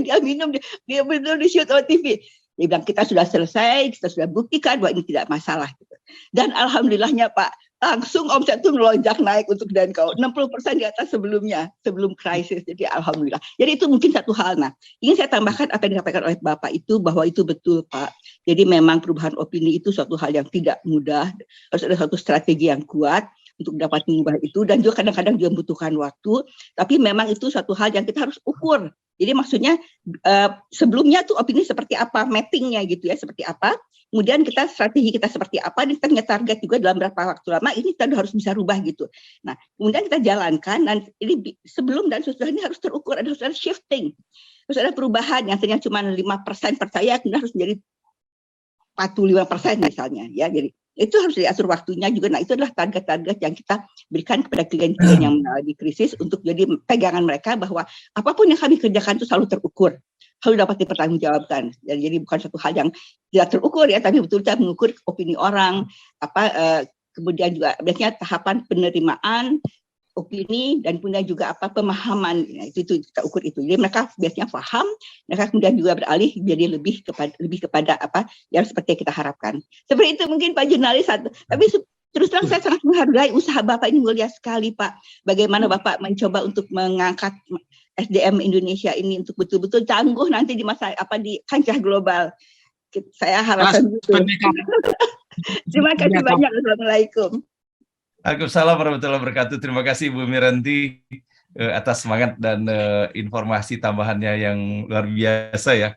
dia minum, dia benar di shoot oleh TV. Dia bilang kita sudah selesai, kita sudah buktikan bahwa ini tidak masalah. Gitu. Dan alhamdulillahnya Pak, langsung omset itu melonjak naik untuk DNKO 60% di atas sebelum krisis. Jadi alhamdulillah. Jadi itu mungkin satu hal. Nah, ingin saya tambahkan apa yang disampaikan oleh Bapak itu bahwa itu betul Pak. Jadi memang perubahan opini itu suatu hal yang tidak mudah. Harus ada suatu strategi yang kuat untuk dapat mengubah itu, dan juga kadang-kadang juga membutuhkan waktu. Tapi memang itu suatu hal yang kita harus ukur. Jadi maksudnya sebelumnya tuh opini seperti apa, mappingnya gitu ya, seperti apa. Kemudian strategi kita seperti apa, dan kita punya target juga dalam berapa waktu lama, ini kita harus bisa rubah gitu. Nah, kemudian kita jalankan, dan ini sebelum dan sesudah ini harus terukur, harus ada shifting. Harus ada perubahan, yang ternyata cuma 5% percaya, kemudian harus menjadi 45% misalnya. Ya, jadi itu harus diatur waktunya juga. Nah, itu adalah target-target yang kita berikan kepada klien-klien yang mengalami krisis untuk jadi pegangan mereka bahwa apapun yang kami kerjakan itu selalu terukur, selalu dapat dipertanggungjawabkan. Jadi bukan satu hal yang tidak terukur ya, tapi betul-betul mengukur opini orang, kemudian juga biasanya tahapan penerimaan opini, dan punya juga pemahaman. Nah, itu kita ukur itu. Jadi mereka biasanya paham, mereka kemudian juga beralih jadi lebih kepada yang seperti yang kita harapkan. Seperti itu mungkin Pak Jurnalis. Tapi terus terang saya sangat menghargai usaha Bapak ini, mulia sekali Pak. Bagaimana Bapak mencoba untuk mengangkat SDM Indonesia ini untuk betul-betul tangguh nanti di masa di kancah global. Saya harapkan begitu. Terima kasih banyak. Assalamualaikum. Waalaikumsalam warahmatullahi wabarakatuh. Terima kasih Bu Miranti atas semangat dan informasi tambahannya yang luar biasa ya,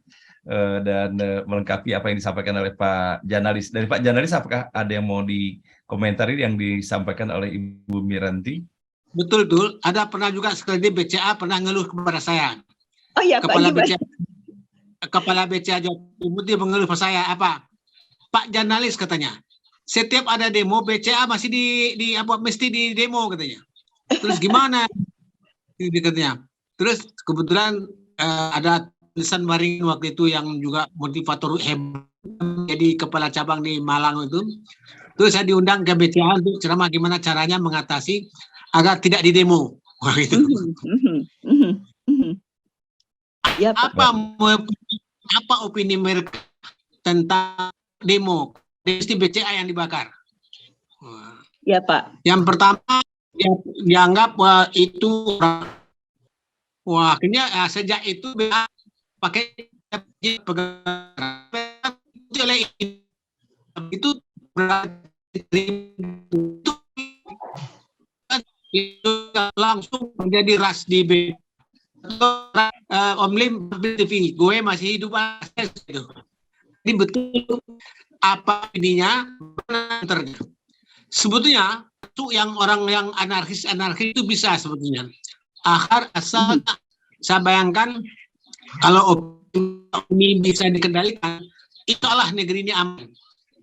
dan melengkapi apa yang disampaikan oleh Pak Janalis. Dari Pak Janalis, apakah ada yang mau dikomentari yang disampaikan oleh Ibu Miranti? Betul. Ada pernah juga sekali BCA pernah ngeluh kepada saya. Oh iya, Kepala Pak, BCA Kepala BCA Jawa Timur dia mengeluh ke saya apa? Pak jurnalis katanya, setiap ada demo BCA masih di apa mesti di demo katanya. Terus gimana? Dia katanya. Terus kebetulan ada tulisan Waringin waktu itu yang juga motivator hebat, jadi kepala cabang di Malang itu. Terus saya diundang ke BCA untuk ceramah gimana caranya mengatasi agar tidak di demo. Wah, gitu. Ya, Pak. Apa opini mereka tentang demo? Mesti BCA yang dibakar. Ya, Pak. Yang pertama dianggap itu akhirnya sejak itu BCA pakai itu langsung menjadi ras di B. Om Lim TV, gue masih hidup gitu. Ini betul apa ininya sebetulnya itu yang orang yang anarkis itu bisa sebetulnya asal saya bayangkan kalau ini bisa dikendalikan itulah negeri ini aman.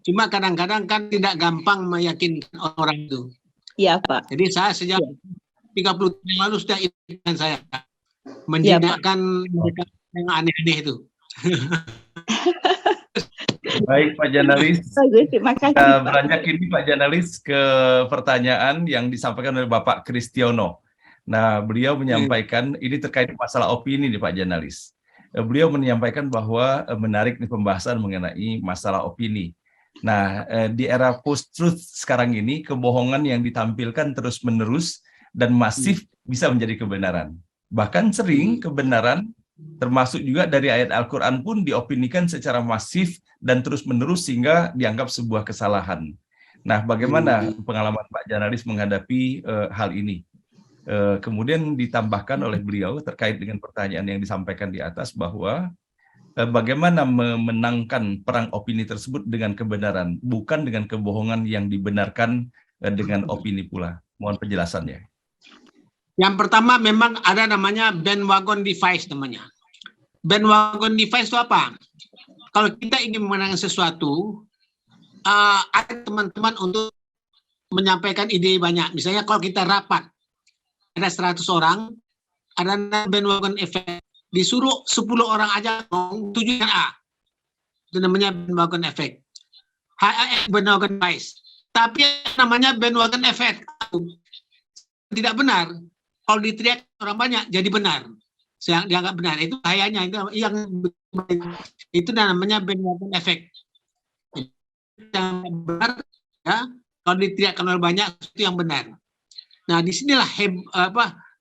Cuma kadang-kadang kan tidak gampang meyakinkan orang itu. Iya, Pak. Jadi saya sejak 30 tahun lalu sudah izinkan saya menjinakkan mereka yang aneh-aneh itu. Baik Pak Jurnalis, Terima kasih, kita Pak. beranjak ini Pak Jurnalis ke pertanyaan yang disampaikan oleh Bapak Kristiono. Nah, beliau menyampaikan ini terkait masalah opini nih Pak Jurnalis. Beliau menyampaikan bahwa menarik nih pembahasan mengenai masalah opini. Nah, di era post-truth sekarang ini kebohongan yang ditampilkan terus-menerus dan masif bisa menjadi kebenaran. Bahkan sering kebenaran termasuk juga dari ayat Al-Quran pun diopinikan secara masif dan terus-menerus sehingga dianggap sebuah kesalahan. Nah, bagaimana pengalaman Pak Jurnalis menghadapi hal ini? Kemudian ditambahkan oleh beliau terkait dengan pertanyaan yang disampaikan di atas bahwa bagaimana memenangkan perang opini tersebut dengan kebenaran, bukan dengan kebohongan yang dibenarkan dengan opini pula. Mohon penjelasannya. Yang pertama memang ada namanya bandwagon device namanya. Bandwagon device itu apa? Kalau kita ingin memenangkan sesuatu, ada teman-teman untuk menyampaikan ide banyak. Misalnya kalau kita rapat, ada 100 orang, ada bandwagon effect. Disuruh 10 orang aja ngomong, tujuan A. Itu namanya bandwagon effect. Bandwagon device. Tapi namanya bandwagon effect. Tidak benar. Kalau diteriak orang banyak jadi benar, yang dianggap benar itu bahayanya itu namanya bandwagon effect. Yang benar ya kalau diteriakkan orang banyak itu yang benar. Nah disinilah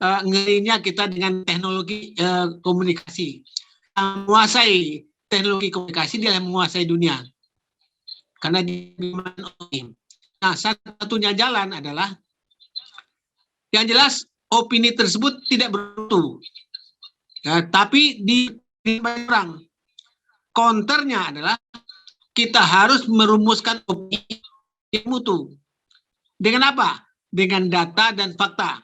ngerinya kita dengan teknologi komunikasi. Yang menguasai teknologi komunikasi dia yang menguasai dunia. Karena satu-satunya jalan adalah yang jelas opini tersebut tidak bermutu, ya, tapi di orang. Counternya adalah kita harus merumuskan opini yang mutu. Dengan apa? Dengan data dan fakta.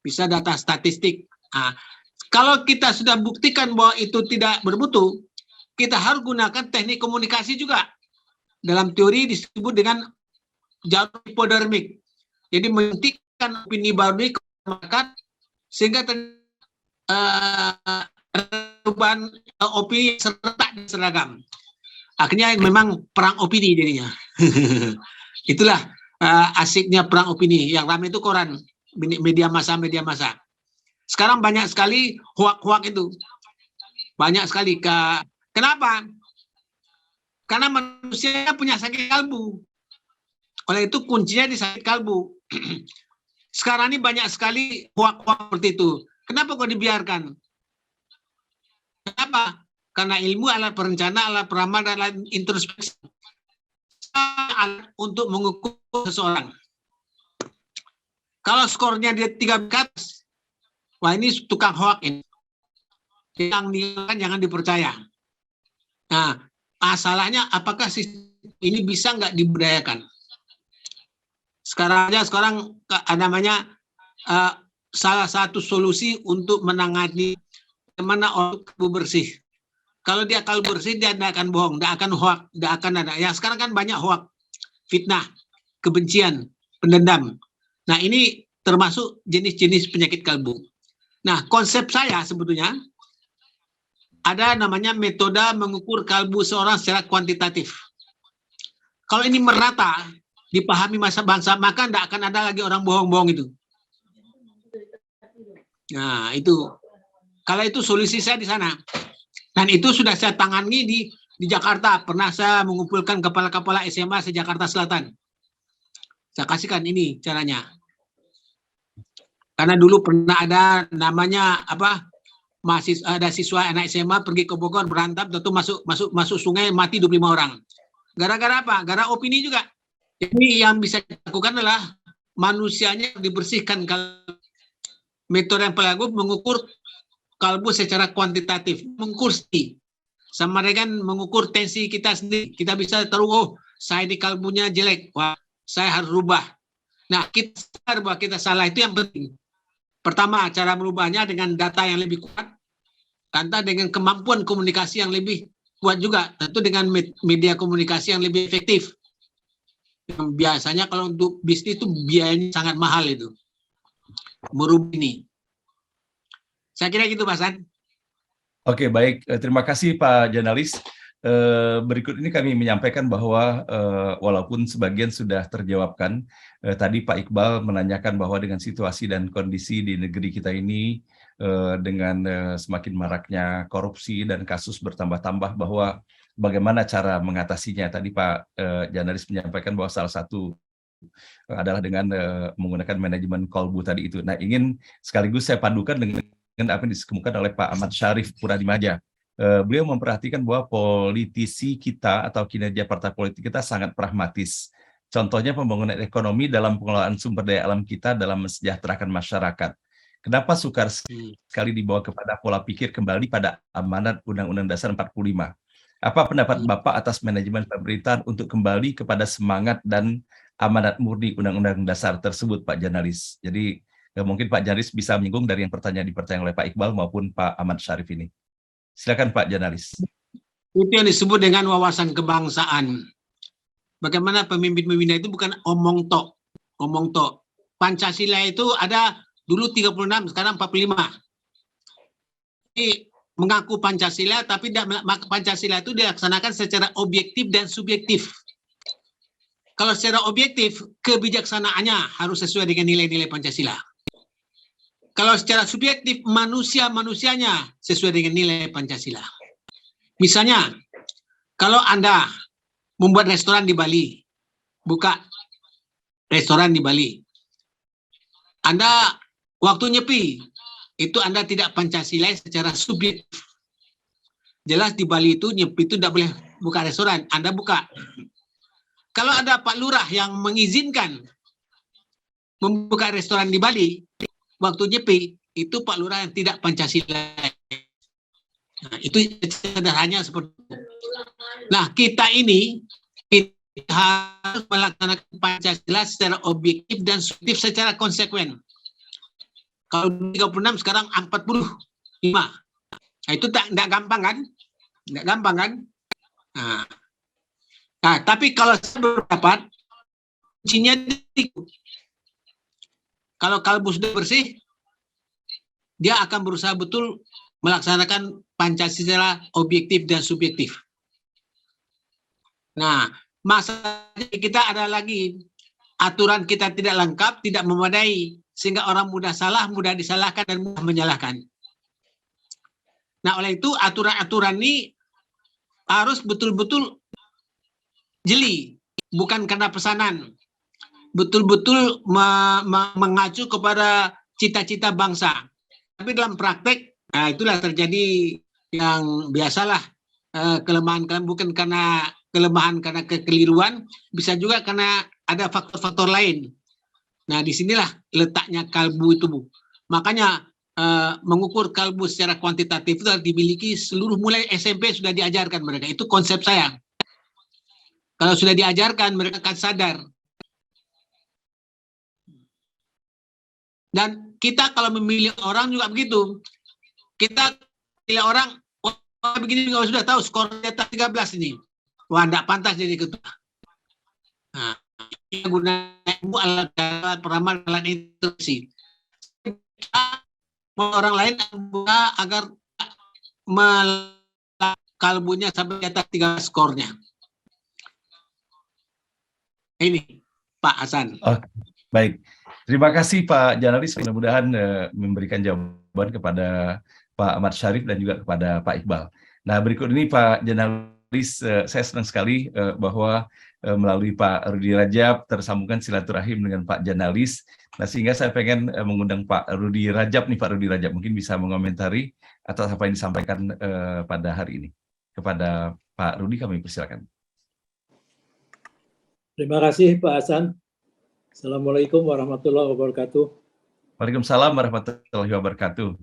Bisa data statistik. Nah, kalau kita sudah buktikan bahwa itu tidak bermutu, kita harus gunakan teknik komunikasi juga. Dalam teori disebut dengan jalur hipodermik. Jadi menghentikan opini baru ini masyarakat sehingga perubahan opini serentak dan seragam. Akhirnya memang perang opini jadinya. Itulah asiknya perang opini. Yang ramai itu koran, media massa. Sekarang banyak sekali hoak-hoak itu. Banyak sekali. Kenapa? Karena manusia punya sakit kalbu. Oleh itu kuncinya di sakit kalbu. Sekarang ini banyak sekali hoak-hoak seperti itu. Kenapa kok dibiarkan? Kenapa? Karena ilmu alat perencana, alat peramal, dan alat introspeksi. Alat untuk mengukur seseorang. Kalau skornya dia 3 ke atas, wah ini tukang hoak ini. Yang jangan dipercaya. Nah, masalahnya apakah ini bisa nggak dibudayakan? Sekarang namanya salah satu solusi untuk menangani bagaimana orang bersih. Kalau dia kalbu bersih, dia tidak akan bohong, tidak akan hoak, tidak akan ada. Yang sekarang kan banyak hoak, fitnah, kebencian, pendendam. Nah, ini termasuk jenis-jenis penyakit kalbu. Nah, konsep saya sebetulnya ada namanya metode mengukur kalbu seorang secara kuantitatif. Kalau ini merata, dipahami masa bangsa, maka tidak akan ada lagi orang bohong-bohong itu. Nah, itu. Kalau itu solusi saya di sana. Dan itu sudah saya tangani di Jakarta. Pernah saya mengumpulkan kepala-kepala SMA se-Jakarta Selatan. Saya kasihkan ini caranya. Karena dulu pernah ada namanya apa? Ada siswa anak SMA pergi ke Bogor berantem, tentu masuk sungai, mati 25 orang. Gara-gara apa? Gara opini juga. Jadi yang bisa dilakukan adalah manusianya dibersihkan. Metode yang paling mengukur kalbu secara kuantitatif, mengkursi. Sama dengan mengukur tensi kita sendiri. Kita bisa tahu, oh, saya di kalbunya jelek. Wah, saya harus rubah. Nah, kita sadar bahwa kita salah, itu yang penting. Pertama, cara merubahnya dengan data yang lebih kuat. Kanta dengan kemampuan komunikasi yang lebih kuat juga. Tentu dengan media komunikasi yang lebih efektif. Yang biasanya kalau untuk bisnis itu biayanya sangat mahal itu. Merubah ini. Saya kira gitu, Pak San. Oke, baik. Terima kasih Pak Janalis. Berikut ini kami menyampaikan bahwa walaupun sebagian sudah terjawabkan, tadi Pak Iqbal menanyakan bahwa dengan situasi dan kondisi di negeri kita ini, dengan semakin maraknya korupsi dan kasus bertambah-tambah, bahwa bagaimana cara mengatasinya. Tadi Pak Janalis menyampaikan bahwa salah satu adalah dengan menggunakan manajemen kolbu tadi itu. Nah, ingin sekaligus saya padukan dengan apa yang dikemukakan oleh Pak Ahmad Syarif Puradimaja. Beliau memperhatikan bahwa politisi kita atau kinerja partai politik kita sangat pragmatis. Contohnya pembangunan ekonomi dalam pengelolaan sumber daya alam kita dalam mensejahterakan masyarakat. Kenapa sukar sekali dibawa kepada pola pikir kembali pada amanat Undang-Undang Dasar 45? Apa pendapat Bapak atas manajemen pemerintahan untuk kembali kepada semangat dan amanat murni Undang-Undang Dasar tersebut, Pak Janalis? Jadi mungkin Pak Janalis bisa menyinggung dari yang dipertanyaan oleh Pak Iqbal maupun Pak Ahmad Syarif ini. Silakan Pak Janalis. Itu yang disebut dengan wawasan kebangsaan. Bagaimana pemimpin-pemimpin itu bukan omong tok. Omong tok. Pancasila itu ada dulu 36, sekarang 45. Ini mengaku Pancasila, tapi Pancasila itu dilaksanakan secara objektif dan subjektif. Kalau secara objektif, kebijaksanaannya harus sesuai dengan nilai-nilai Pancasila. Kalau secara subjektif, manusia-manusianya sesuai dengan nilai Pancasila. Misalnya, kalau Anda membuat restoran di Bali, buka restoran di Bali, Anda waktu nyepi, itu Anda tidak Pancasila secara subjektif. Jelas di Bali itu nyepi itu tidak boleh buka restoran, Anda buka. Kalau ada Pak Lurah yang mengizinkan membuka restoran di Bali, waktu nyepi, itu Pak Lurah yang tidak Pancasila. Nah, itu sederhananya seperti itu. Nah, kita ini harus melaksanakan Pancasila secara objektif dan subjektif secara konsekuen. Kalau 36 sekarang 45. Nah, itu tidak gampang kan? Tidak gampang kan? Nah, tapi kalau saya berpendapat, kuncinya kalau kalbu sudah bersih, dia akan berusaha betul melaksanakan Pancasila objektif dan subjektif. Nah, masalah kita ada lagi, aturan kita tidak lengkap, tidak memadai, sehingga orang mudah salah, mudah disalahkan, dan mudah menyalahkan. Nah, oleh itu aturan-aturan ini harus betul-betul jeli, bukan karena pesanan. Betul-betul mengacu kepada cita-cita bangsa. Tapi dalam praktek, nah itulah terjadi yang biasalah, kelemahan bukan karena kelemahan karena kekeliruan, bisa juga karena ada faktor-faktor lain. Nah, disinilah letaknya kalbu itu, Bu. Makanya mengukur kalbu secara kuantitatif itu harus dimiliki seluruh, mulai SMP sudah diajarkan mereka. Itu konsep saya. Kalau sudah diajarkan, mereka akan sadar. Dan kita kalau memilih orang juga begitu. Kita pilih orang, begini kalau sudah tahu skor di atas 13 ini. Wah, enggak pantas jadi ketua. Nah, ini gunakan alat peramal alat instruksi. Orang lain agar kalbunya sampai di atas 3 skornya. Ini Pak Hasan. Oh, baik. Terima kasih Pak Janalis, mudah-mudahan memberikan jawaban kepada Pak Ahmad Syarif dan juga kepada Pak Iqbal. Nah, berikut ini Pak Janalis, saya senang sekali bahwa melalui Pak Rudi Rajab tersambungkan silaturahim dengan Pak Janalis. Nah, sehingga saya pengen mengundang Pak Rudi Rajab nih, Pak Rudi Rajab mungkin bisa mengomentari atas apa yang disampaikan pada hari ini. Kepada Pak Rudi kami persilakan. Terima kasih Pak Hasan. Assalamualaikum warahmatullahi wabarakatuh. Waalaikumsalam warahmatullahi wabarakatuh.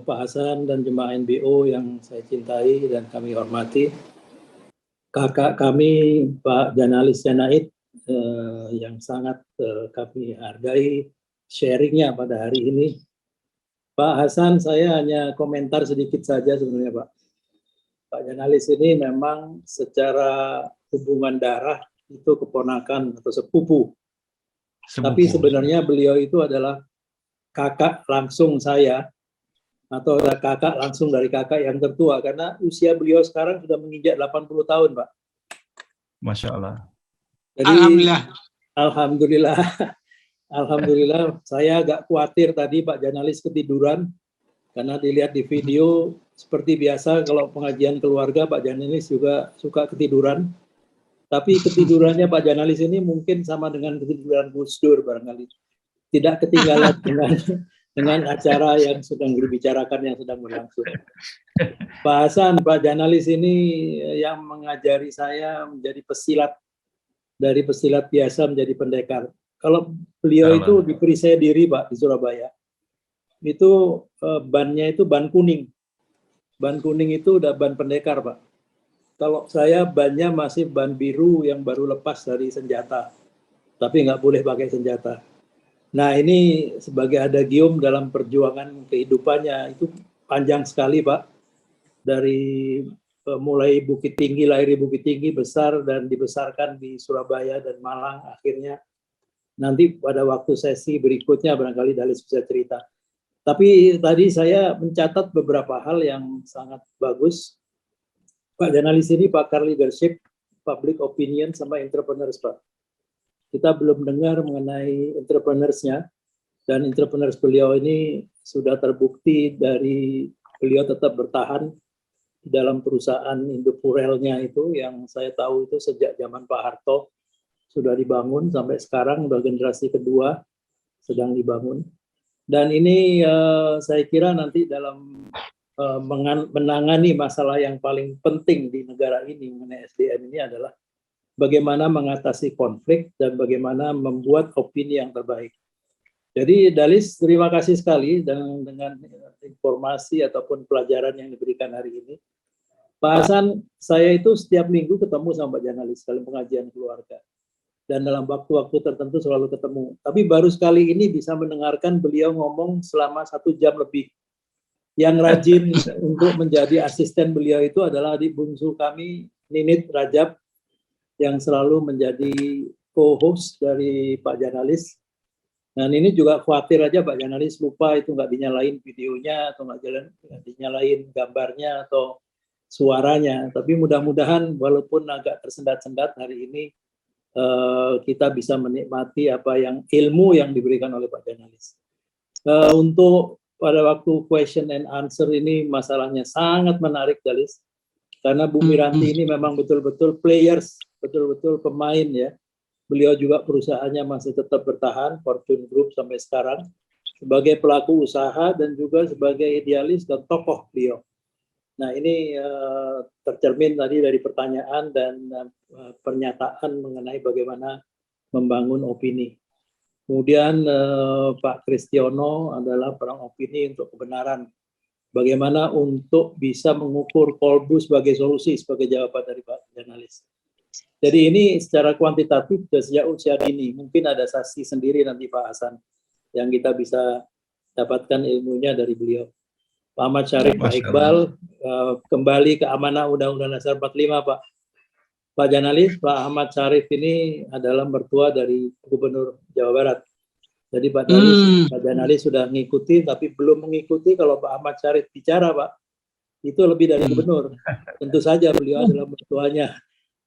Pak Hasan dan jemaah NBO yang saya cintai dan kami hormati. Kakak kami Pak Janalis Janait yang sangat kami hargai sharingnya pada hari ini. Pak Hasan, saya hanya komentar sedikit saja sebenarnya Pak. Pak Janalis ini memang secara hubungan darah itu keponakan atau sepupu. Tapi sebenarnya beliau itu adalah kakak langsung saya, atau kakak langsung dari kakak yang tertua, karena usia beliau sekarang sudah menginjak 80 tahun, Pak. Masya Allah. Jadi, Alhamdulillah. Alhamdulillah, saya agak khawatir tadi Pak Janalis ketiduran, karena dilihat di video, seperti biasa kalau pengajian keluarga, Pak Janalis juga suka ketiduran. Tapi ketidurannya Pak Janalis ini mungkin sama dengan ketiduran Gus Dur barangkali. Tidak ketinggalan dengan acara yang sedang dibicarakan, yang sedang berlangsung. Pak Hasan, Pak Janalis ini yang mengajari saya menjadi pesilat. Dari pesilat biasa menjadi pendekar. Kalau beliau itu diberi saya diri Pak di Surabaya. Itu bannya itu ban kuning. Ban kuning itu udah ban pendekar Pak. Kalau saya bannya masih ban biru yang baru lepas dari senjata, tapi nggak boleh pakai senjata. Nah ini sebagai adagium dalam perjuangan kehidupannya itu panjang sekali Pak. Dari mulai Bukit Tinggi, lahir di Bukit Tinggi, besar dan dibesarkan di Surabaya dan Malang, akhirnya nanti pada waktu sesi berikutnya barangkali Dalis bisa cerita. Tapi tadi saya mencatat beberapa hal yang sangat bagus. Pak Janalis ini pakar leadership, public opinion, sama entrepreneurs, Pak. Kita belum dengar mengenai entrepreneurs-nya, dan entrepreneurs beliau ini sudah terbukti dari beliau tetap bertahan di dalam perusahaan induk Purelnya itu, yang saya tahu itu sejak zaman Pak Harto sudah dibangun, sampai sekarang sudah generasi kedua sedang dibangun. Dan ini saya kira nanti dalam menangani masalah yang paling penting di negara ini mengenai SDM ini adalah bagaimana mengatasi konflik dan bagaimana membuat opini yang terbaik. Jadi Dalis, terima kasih sekali dengan informasi ataupun pelajaran yang diberikan hari ini. Pak Hasan, saya itu setiap minggu ketemu sama Pak Janalis dalam pengajian keluarga. Dan dalam waktu-waktu tertentu selalu ketemu. Tapi baru sekali ini bisa mendengarkan beliau ngomong selama 1 jam lebih. Yang rajin untuk menjadi asisten beliau itu adalah adik bungsu kami, Ninit Rajab, yang selalu menjadi co-host dari Pak Janalis. Dan ini juga khawatir aja Pak Janalis lupa itu nggak dinyalain videonya atau nggak dinyalain gambarnya atau suaranya. Tapi mudah-mudahan walaupun agak tersendat-sendat hari ini kita bisa menikmati apa yang ilmu yang diberikan oleh Pak Janalis. Untuk pada waktu question and answer ini masalahnya sangat menarik Dalis, karena Bu Miranti ini memang betul-betul players, betul-betul pemain ya. Beliau juga perusahaannya masih tetap bertahan, Fortune Group sampai sekarang, sebagai pelaku usaha dan juga sebagai idealis dan tokoh beliau. Nah ini tercermin tadi dari pertanyaan dan pernyataan mengenai bagaimana membangun opini. Kemudian Pak Kristiono adalah perang opini untuk kebenaran. Bagaimana untuk bisa mengukur kolbu sebagai solusi, sebagai jawaban dari Pak Janalis. Jadi ini secara kuantitatif sejak usia dini. Mungkin ada sesi sendiri nanti Pak Hasan yang kita bisa dapatkan ilmunya dari beliau. Pak Ahmad Syarif, Pak Iqbal, kembali ke amanah Undang-Undang Dasar 45, Pak. Pak Janalis, Pak Ahmad Syarif ini adalah mertua dari Gubernur Jawa Barat. Jadi Pak Janalis sudah mengikuti, tapi belum mengikuti kalau Pak Ahmad Syarif bicara, Pak. Itu lebih dari gubernur. Tentu saja beliau adalah mertuanya.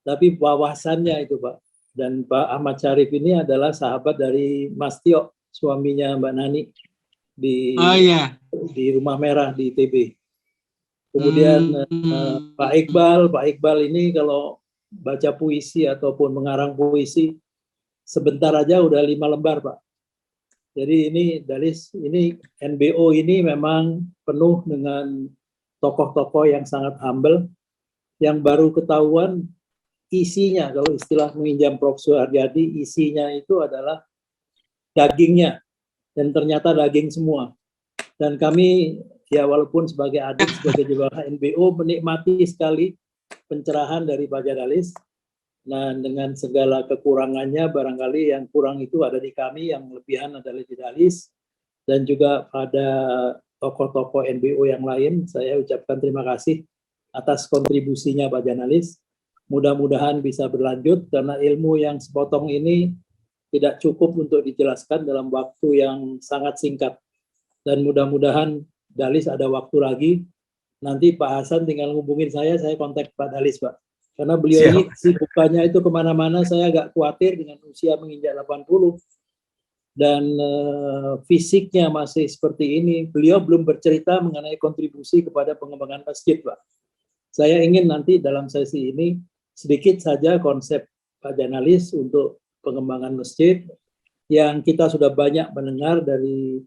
Tapi wawasannya itu, Pak. Dan Pak Ahmad Syarif ini adalah sahabat dari Mas Tio, suaminya Mbak Nani di Rumah Merah di ITB. Kemudian Pak Iqbal ini kalau baca puisi ataupun mengarang puisi sebentar aja udah 5 lembar, Pak. Jadi ini Dalis, ini NBO ini memang penuh dengan tokoh-tokoh yang sangat humble, yang baru ketahuan isinya, kalau istilah menginjam Prof. Suharyadi, isinya itu adalah dagingnya, dan ternyata daging semua. Dan kami, ya walaupun sebagai adik, sebagai jemaah NBO, menikmati sekali pencerahan dari Pak Janalis. Nah, dengan segala kekurangannya, barangkali yang kurang itu ada di kami, yang lebihan adalah di Dalis, dan juga pada tokoh-tokoh NBO yang lain. Saya ucapkan terima kasih atas kontribusinya Pak Janalis. Mudah-mudahan bisa berlanjut, karena ilmu yang sepotong ini tidak cukup untuk dijelaskan dalam waktu yang sangat singkat. Dan mudah-mudahan Dalis ada waktu lagi. Nanti Pak Hasan tinggal ngubungin saya kontak Pak Dalis, Pak. Karena beliau ini sibukannya itu kemana-mana, saya agak khawatir dengan usia menginjak 80 dan fisiknya masih seperti ini. Beliau belum bercerita mengenai kontribusi kepada pengembangan masjid, Pak. Saya ingin nanti dalam sesi ini sedikit saja konsep Pak Janalis untuk pengembangan masjid yang kita sudah banyak mendengar dari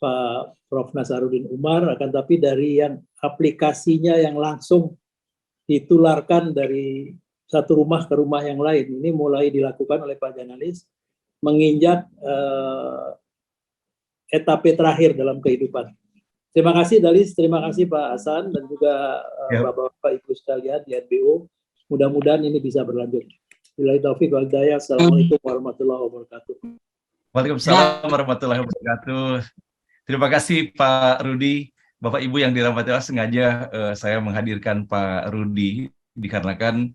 Pak Prof. Nasaruddin Umar, akan tapi dari yang aplikasinya yang langsung ditularkan dari satu rumah ke rumah yang lain. Ini mulai dilakukan oleh Pak Janalis, menginjak etape terakhir dalam kehidupan. Terima kasih Dalis, terima kasih Pak Hasan, dan juga Bapak Ibu sekalian di NBO. Mudah-mudahan ini bisa berlanjut. Billahi taufiq wal hidayah. Assalamualaikum warahmatullahi wabarakatuh. Waalaikumsalam warahmatullahi wabarakatuh. Terima kasih Pak Rudi. Bapak Ibu yang dirahmati Allah, sengaja saya menghadirkan Pak Rudi dikarenakan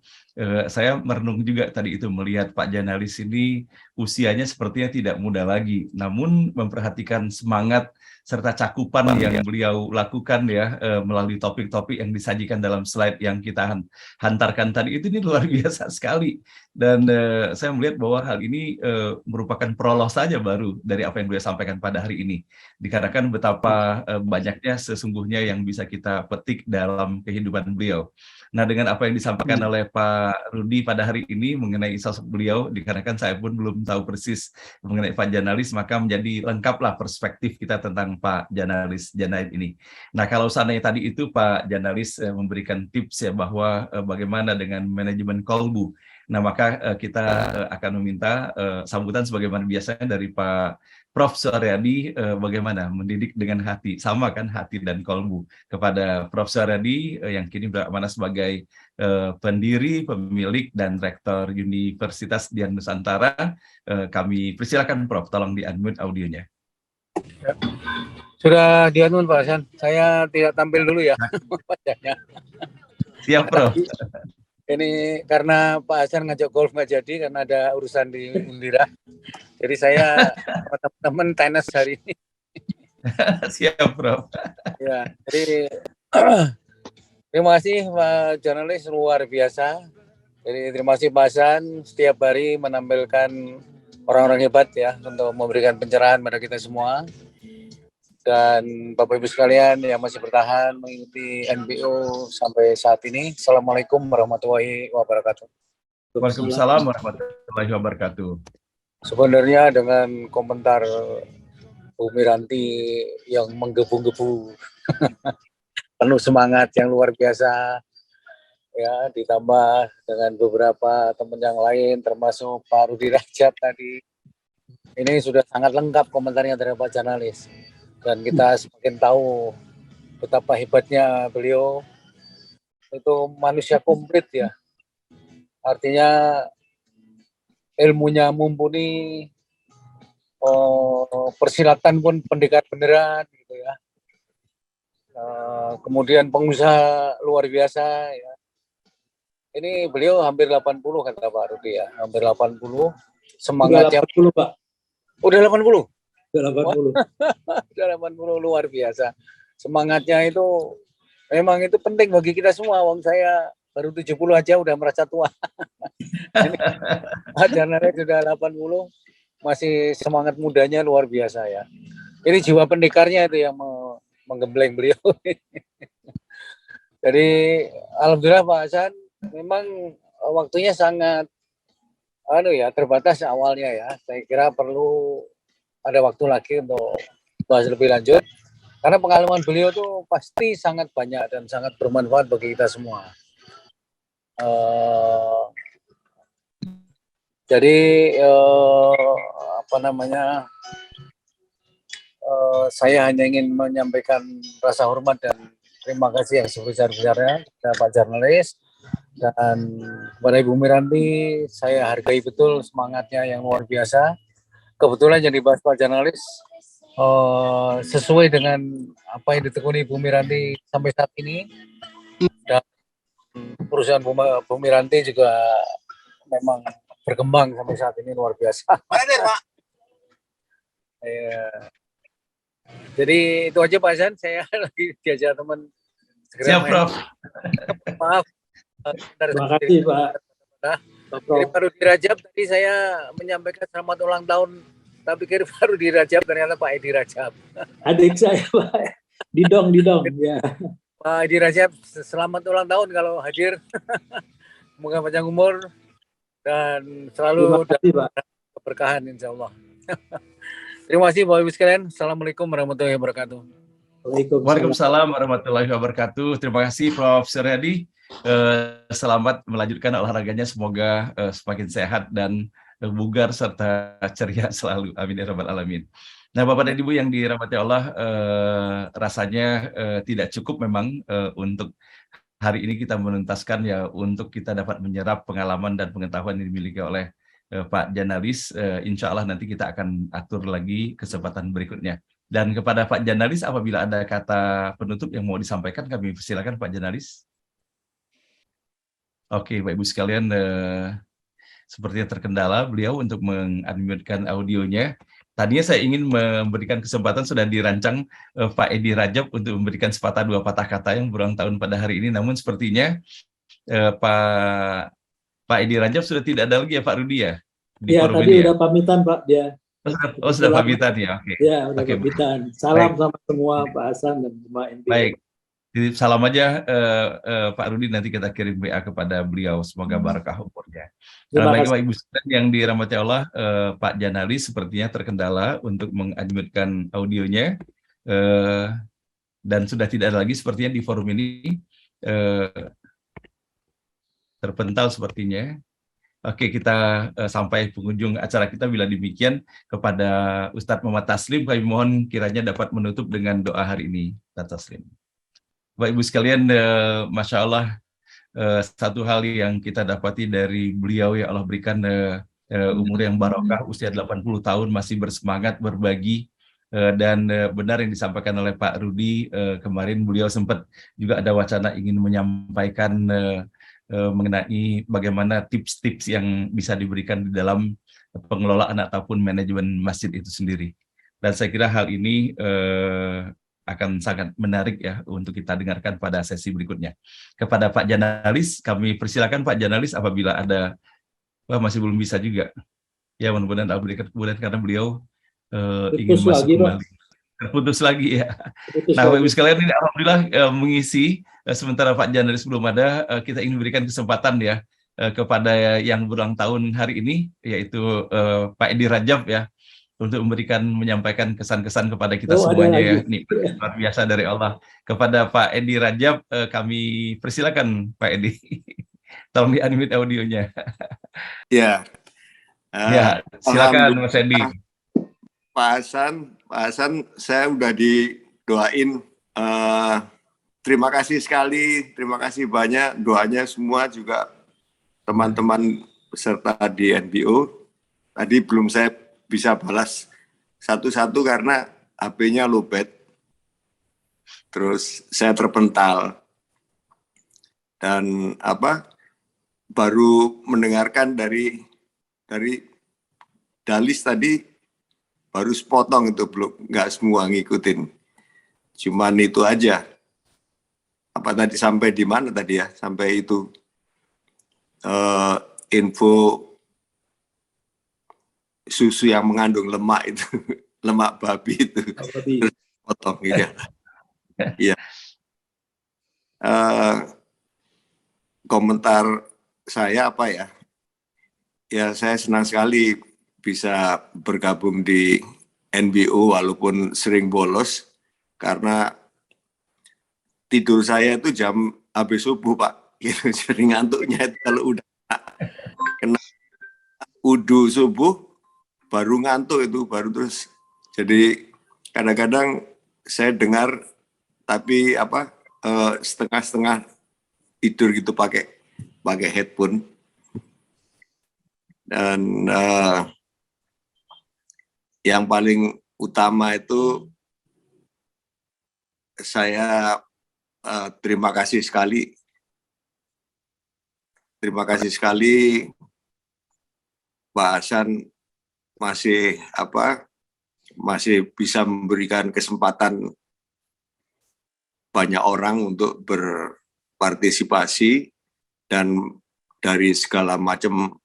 saya merenung juga tadi itu melihat Pak Janalis ini usianya sepertinya tidak muda lagi, namun memperhatikan semangat serta cakupan yang beliau lakukan ya melalui topik-topik yang disajikan dalam slide yang kita hantarkan tadi itu, ini luar biasa sekali. Dan saya melihat bahwa hal ini merupakan prolog saja baru dari apa yang beliau sampaikan pada hari ini, dikarenakan betapa banyaknya sesungguhnya yang bisa kita petik dalam kehidupan beliau. Nah, dengan apa yang disampaikan oleh Pak Rudi pada hari ini mengenai sosok beliau, dikarenakan saya pun belum tahu persis mengenai Pak Janalis, maka menjadi lengkaplah perspektif kita tentang Pak Janalis Janaid ini. Nah, kalau seandainya tadi itu Pak Janalis memberikan tips ya bahwa bagaimana dengan manajemen kolbu. Nah, maka kita akan meminta sambutan sebagaimana biasanya dari Pak Prof. Suharyadi, bagaimana mendidik dengan hati, sama kan hati dan kolbu, kepada Prof. Suharyadi yang kini beramanah sebagai pendiri, pemilik, dan rektor Universitas Dian Nusantara. Kami persilakan Prof, tolong di-unmute audionya. Sudah di-unmute Pak Hasan, saya tidak tampil dulu ya. Siap Prof. Ini karena Pak Hasan ngajak golf nggak jadi karena ada urusan di Undira. Jadi saya sama teman-teman tenis hari ini. Siap Prof. Ya, jadi terima kasih Pak Janalis, luar biasa. Jadi terima kasih Pak Hasan setiap hari menampilkan orang-orang hebat ya untuk memberikan pencerahan pada kita semua. Dan Bapak Ibu sekalian yang masih bertahan mengikuti NBO sampai saat ini. Assalamualaikum warahmatullahi wabarakatuh. Waalaikumsalam warahmatullahi wabarakatuh. Sebenarnya dengan komentar Bu Miranti yang menggebu-gebu, penuh semangat yang luar biasa, ya ditambah dengan beberapa teman yang lain, termasuk Pak Rudi Rajab tadi, ini sudah sangat lengkap komentarnya dari Pak Janalis. Dan kita semakin tahu betapa hebatnya beliau, itu manusia komplit ya. Artinya ilmunya mumpuni, persilatan pun pendekar beneran gitu ya. kemudian pengusaha luar biasa ya. Ini beliau hampir 80 kata Pak Rudi ya, hampir 80. Semangatnya Udah 80, Pak. udah 80. Udah 80. Udah 80 luar biasa. Semangatnya itu memang itu penting bagi kita semua. Wong saya baru 70 aja udah merasa tua. Ini Pak Janalis sudah 80 masih semangat mudanya luar biasa ya. Ini jiwa pendekarnya itu yang menggembleng beliau. Jadi alhamdulillah Pak Hasan memang waktunya sangat terbatas awalnya ya. Saya kira perlu ada waktu lagi untuk bahas lebih lanjut karena pengalaman beliau tuh pasti sangat banyak dan sangat bermanfaat bagi kita semua. Jadi saya hanya ingin menyampaikan rasa hormat dan terima kasih yang sebesar-besarnya kepada Pak Janalis dan kepada Ibu Miranti. Saya hargai betul semangatnya yang luar biasa. Kebetulan yang dibahas Pak Janalis sesuai dengan apa yang ditekuni Ibu Miranti sampai saat ini, dan perusahaan Bu Miranti juga memang berkembang sampai saat ini luar biasa. Jadi itu aja Pak Hasan, saya lagi diajak teman. Siap Prof. Maaf. Terima kasih Pak. Jadi Pak Rudi Rajab tadi saya menyampaikan selamat ulang tahun, tapi pikir Pak Rudi Rajab ternyata Pak Edi Rajab. Adik saya Pak. Didong ya. Pak Edi Rajab selamat ulang tahun kalau hadir. Semoga panjang umur dan selalu dapat keberkahan insya Allah. Terima kasih Bapak Ibu sekalian. Assalamualaikum warahmatullahi wabarakatuh. Waalaikumsalam warahmatullahi wabarakatuh. Terima kasih Prof. Suryadi. Selamat melanjutkan olahraganya. Semoga semakin sehat dan bugar serta ceria selalu. Amin ya rabbal alamin. Nah, Bapak dan Ibu yang dirahmati Allah, rasanya tidak cukup memang untuk hari ini kita menuntaskan ya, untuk kita dapat menyerap pengalaman dan pengetahuan yang dimiliki oleh Pak Janalis. Insya Allah nanti kita akan atur lagi kesempatan berikutnya. Dan kepada Pak Janalis, apabila ada kata penutup yang mau disampaikan, kami persilakan Pak Janalis. Oke, Bapak Ibu sekalian, sepertinya terkendala beliau untuk mengunmute-kan audionya. Tadinya saya ingin memberikan kesempatan, sudah dirancang Pak Edi Rajab untuk memberikan sepatah dua patah kata yang berulang tahun pada hari ini. Namun sepertinya Pak Edi Rajab sudah tidak ada lagi ya Pak Rudi ya? Iya, tadi udah pamitan Pak dia. Oh, sudah pamitan ya, oke. Ya, udah pamitan. Salam sama semua Pak Hasan dan semua NPO. Baik, salam aja Pak Rudi, nanti kita kirim WA kepada beliau, semoga barakah umurnya. Baik Bapak Ibu sekalian yang dirahmati Allah, Pak Janalis sepertinya terkendala untuk mengunmute-kan audionya, dan sudah tidak ada lagi sepertinya di forum ini, terpental sepertinya. Oke, kita sampai penghujung acara kita. Bila demikian, kepada Ustadz Muhammad Taslim, kami mohon kiranya dapat menutup dengan doa hari ini. Ustadz Taslim. Bapak Ibu sekalian, Masya Allah, satu hal yang kita dapati dari beliau, ya Allah berikan umur yang barokah, usia 80 tahun masih bersemangat berbagi. Dan benar yang disampaikan oleh Pak Rudi, kemarin beliau sempat juga ada wacana ingin menyampaikan mengenai bagaimana tips-tips yang bisa diberikan di dalam pengelolaan ataupun manajemen masjid itu sendiri. Dan saya kira hal ini akan sangat menarik ya untuk kita dengarkan pada sesi berikutnya. Kepada Pak Janalis, kami persilakan Pak Janalis apabila ada, masih belum bisa juga. Ya, mudah-mudahan kemudian karena beliau ingin masuk lagi, kembali. Terputus lagi ya. Nah, Bapak Ibu sekalian, ini alhamdulillah mengisi, sementara Pak Janalis belum ada, kita ingin berikan kesempatan ya kepada yang berulang tahun hari ini, yaitu Pak Edi Rajab ya, untuk menyampaikan kesan-kesan kepada kita semuanya ya. Ini luar biasa dari Allah. Kepada Pak Edi Rajab, kami persilakan Pak Edi. Tolong di-unmute audionya. Ya. Ya, silakan Mas Edi. Pak Hasan, saya udah didoain. Terima kasih sekali, terima kasih banyak doanya semua, juga teman-teman peserta di NPO. Tadi belum saya bisa balas satu-satu karena HP-nya lowbat. terus saya terpental dan baru mendengarkan dari Dalis tadi, baru sepotong itu, belum, nggak semua ngikutin, cuman itu aja. Apa tadi, sampai di mana tadi ya, sampai itu info susu yang mengandung lemak itu, lemak babi itu, potong ya. Iya. Komentar saya apa ya? Ya, saya senang sekali bisa bergabung di NBO walaupun sering bolos, karena tidur saya itu jam habis subuh, Pak. Gitu. Jadi ngantuknya itu kalau udah kena udu subuh, baru ngantuk itu, baru terus. Jadi kadang-kadang saya dengar, tapi setengah-setengah tidur gitu pakai headphone. Dan yang paling utama itu saya terima kasih sekali Pak Hasan masih bisa memberikan kesempatan banyak orang untuk berpartisipasi dan dari segala macam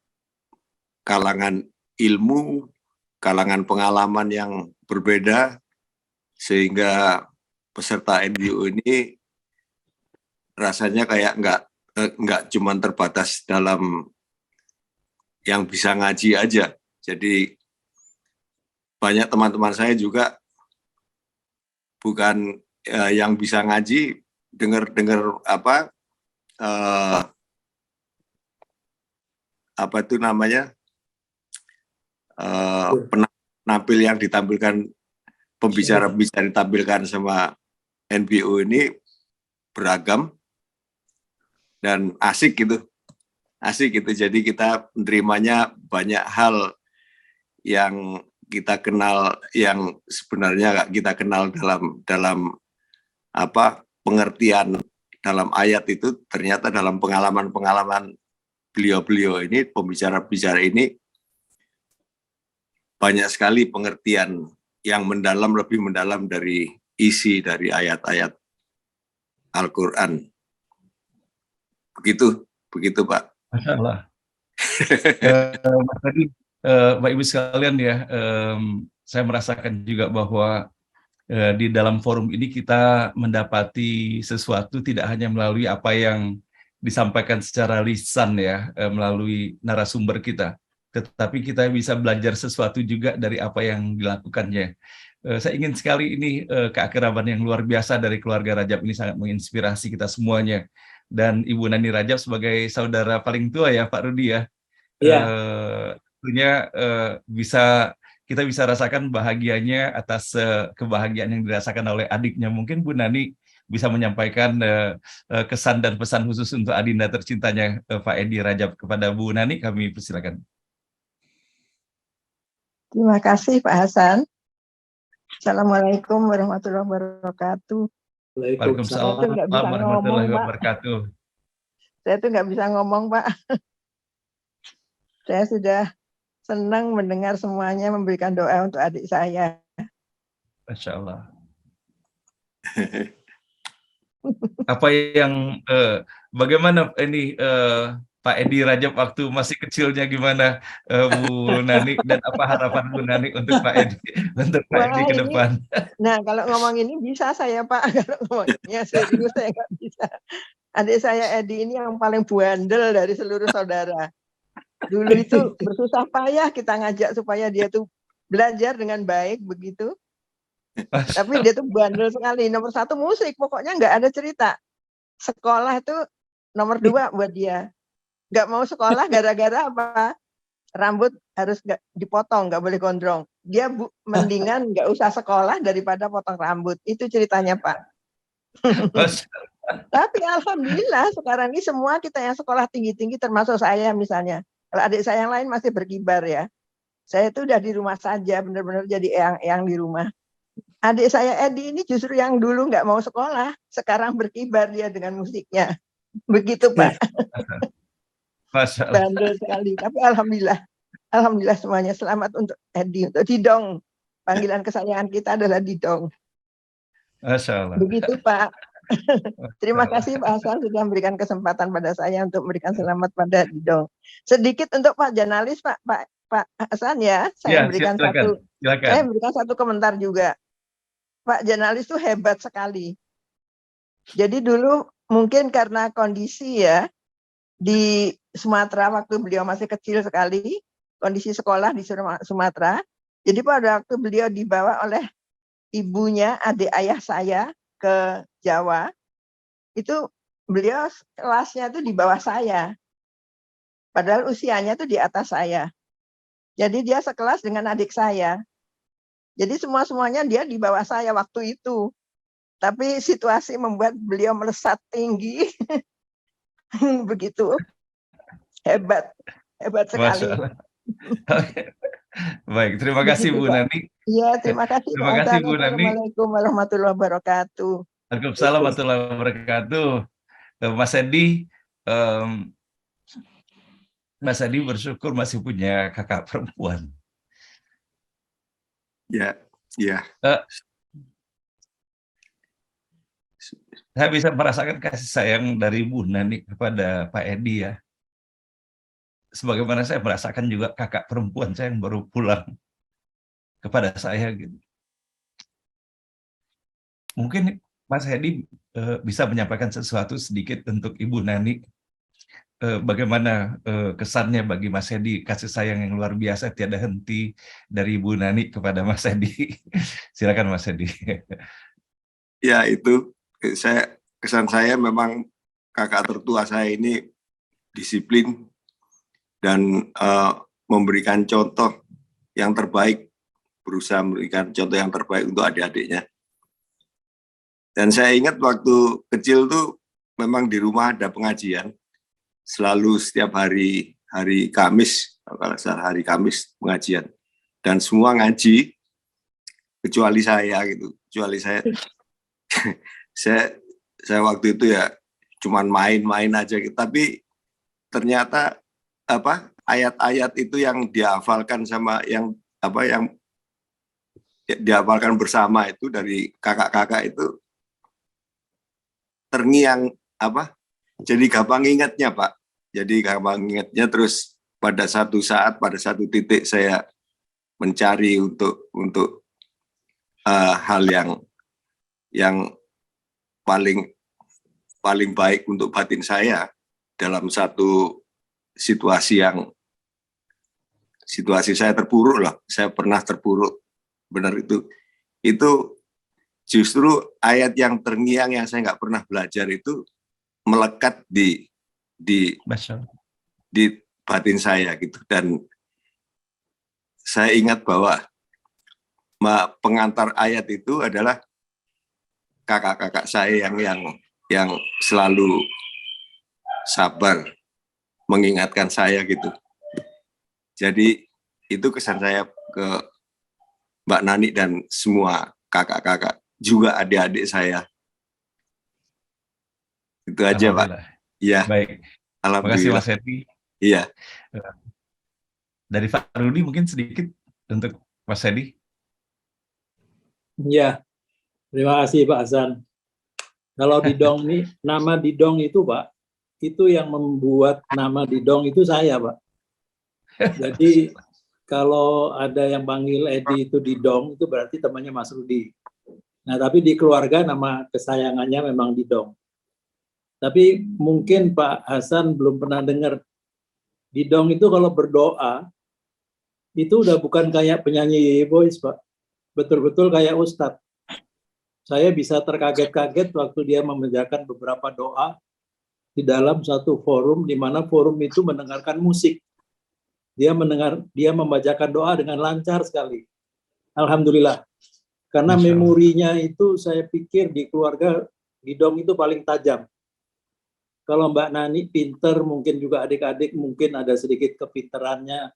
kalangan ilmu, kalangan pengalaman yang berbeda, sehingga peserta NBO ini rasanya kayak nggak cuma terbatas dalam yang bisa ngaji aja. Jadi banyak teman-teman saya juga bukan yang bisa ngaji, dengar apa itu namanya, penampil yang ditampilkan, pembicara-pembicara ditampilkan sama NBO ini beragam dan asik gitu. Jadi kita menerimanya banyak hal yang kita kenal, yang sebenarnya nggak kita kenal dalam pengertian dalam ayat itu, ternyata dalam pengalaman beliau ini, pembicara-pembicara ini, banyak sekali pengertian yang mendalam, lebih mendalam dari isi dari ayat-ayat Al-Quran. Begitu Pak. Masya Allah. Tadi Bapak Ibu sekalian ya, saya merasakan juga bahwa di dalam forum ini kita mendapati sesuatu tidak hanya melalui apa yang disampaikan secara lisan ya, melalui narasumber kita, tetapi kita bisa belajar sesuatu juga dari apa yang dilakukannya. Saya ingin sekali ini keakraban yang luar biasa dari keluarga Rajab ini sangat menginspirasi kita semuanya. Dan Ibu Nani Rajab sebagai saudara paling tua ya Pak Rudi ya, tentunya kita bisa rasakan bahagianya atas kebahagiaan yang dirasakan oleh adiknya. Mungkin Bu Nani bisa menyampaikan kesan dan pesan khusus untuk adinda tercintanya Pak Edi Rajab. Kepada Bu Nani kami persilakan. Terima kasih Pak Hasan. Assalamualaikum warahmatullahi wabarakatuh. Waalaikumsalam warahmatullahi wabarakatuh. Saya tuh nggak bisa ngomong, Pak. Saya sudah senang mendengar semuanya memberikan doa untuk adik saya. Masya Allah. Apa yang bagaimana ini Pak Edi Rajab waktu masih kecilnya gimana Bu Nani, dan apa harapan Bu Nani untuk Pak Edi ke depan? Nah, kalau ngomong ini bisa saya Pak, kalau ngomongnya serius saya nggak bisa. Adik saya Edi ini yang paling bandel dari seluruh saudara. Dulu itu bersusah payah kita ngajak supaya dia tuh belajar dengan baik begitu. Tapi dia tuh bandel sekali. Nomor 1 musik, pokoknya nggak ada cerita. Sekolah itu nomor 2 buat dia. Nggak mau sekolah gara-gara apa? Rambut harus dipotong, nggak boleh gondrong. Dia mendingan nggak usah sekolah daripada potong rambut. Itu ceritanya Pak. Tapi alhamdulillah sekarang ini semua kita yang sekolah tinggi-tinggi, termasuk saya misalnya. Kalau adik saya yang lain masih berkibar ya. Saya itu udah di rumah saja, benar-benar jadi eyang-eyang di rumah. Adik saya Edi ini justru yang dulu nggak mau sekolah, sekarang berkibar dia dengan musiknya. Begitu Pak, Masya Allah. bandel sekali. Tapi alhamdulillah semuanya selamat untuk Edi, untuk Didong. Panggilan kesayangan kita adalah Didong. Masya Allah. Begitu Pak. Terima Masya Allah. kasih Pak Hasan sudah memberikan kesempatan pada saya untuk memberikan selamat pada Didong. Sedikit untuk Pak Janalis, Pak Hasan ya, Ya, silakan. saya memberikan satu komentar juga. Pak Janalis itu hebat sekali. Jadi dulu mungkin karena kondisi ya di Sumatera waktu beliau masih kecil sekali, kondisi sekolah di Sumatera. Jadi pada waktu beliau dibawa oleh ibunya, adik ayah saya ke Jawa, itu beliau kelasnya itu di bawah saya. Padahal usianya itu di atas saya. Jadi dia sekelas dengan adik saya. Jadi semuanya dia di bawah saya waktu itu. Tapi situasi membuat beliau melesat tinggi. Begitu. Hebat sekali. Baik, terima kasih Bu Nani. Iya, terima kasih. Terima kasih Bu Nani. Assalamualaikum warahmatullahi wabarakatuh. Waalaikumsalam warahmatullahi wabarakatuh. Mas Edi bersyukur masih punya kakak perempuan. Ya. Saya bisa merasakan kasih sayang dari Bu Nani kepada Pak Edi ya. Sebagaimana saya merasakan juga kakak perempuan saya yang baru pulang kepada saya gitu. Mungkin Mas Edi bisa menyampaikan sesuatu sedikit untuk Ibu Nani. Bagaimana kesannya bagi Mas Edi, kasih sayang yang luar biasa tiada henti dari Ibu Nani kepada Mas Edi. Silakan Mas Edi. Ya, itu kesan saya memang kakak tertua saya ini disiplin dan memberikan contoh yang terbaik, berusaha memberikan contoh yang terbaik untuk adik-adiknya. Dan saya ingat waktu kecil tuh memang di rumah ada pengajian, selalu setiap hari Kamis, kalau salah hari Kamis pengajian, dan semua ngaji kecuali saya gitu, saya waktu itu ya cuman main-main aja gitu, tapi ternyata ayat-ayat itu yang dihafalkan sama yang dihafalkan bersama itu dari kakak-kakak itu terngiang jadi gampang ingatnya Pak, terus pada satu saat, pada satu titik saya mencari untuk hal yang paling baik untuk batin saya dalam satu situasi saya terpuruk lah, saya pernah terpuruk, benar itu justru ayat yang terngiang yang saya nggak pernah belajar itu melekat di batin saya gitu. Dan saya ingat bahwa pengantar ayat itu adalah kakak-kakak saya yang selalu sabar mengingatkan saya gitu. Jadi itu kesan saya ke Mbak Nani dan semua kakak-kakak, juga adik-adik saya. Itu aja Pak. Iya. Baik. Terima kasih Mas Edi. Iya. Dari Pak Rudi mungkin sedikit untuk Mas Edi. Ya, terima kasih Pak Hasan. Kalau Didong nih, nama Didong itu Pak, itu yang membuat nama Didong itu saya Pak. Jadi kalau ada yang panggil Edi itu Didong, itu berarti temannya Mas Rudi. Nah, tapi di keluarga nama kesayangannya memang Didong. Tapi mungkin Pak Hasan belum pernah dengar, Didong itu kalau berdoa, itu udah bukan kayak penyanyi voice Pak. Betul-betul kayak Ustadz. Saya bisa terkaget-kaget waktu dia membacakan beberapa doa di dalam satu forum, di mana forum itu mendengarkan musik. Dia membacakan doa dengan lancar sekali. Alhamdulillah. Karena memorinya itu saya pikir di keluarga Didong itu paling tajam. Kalau Mbak Nani pinter, mungkin juga adik-adik mungkin ada sedikit kepinterannya.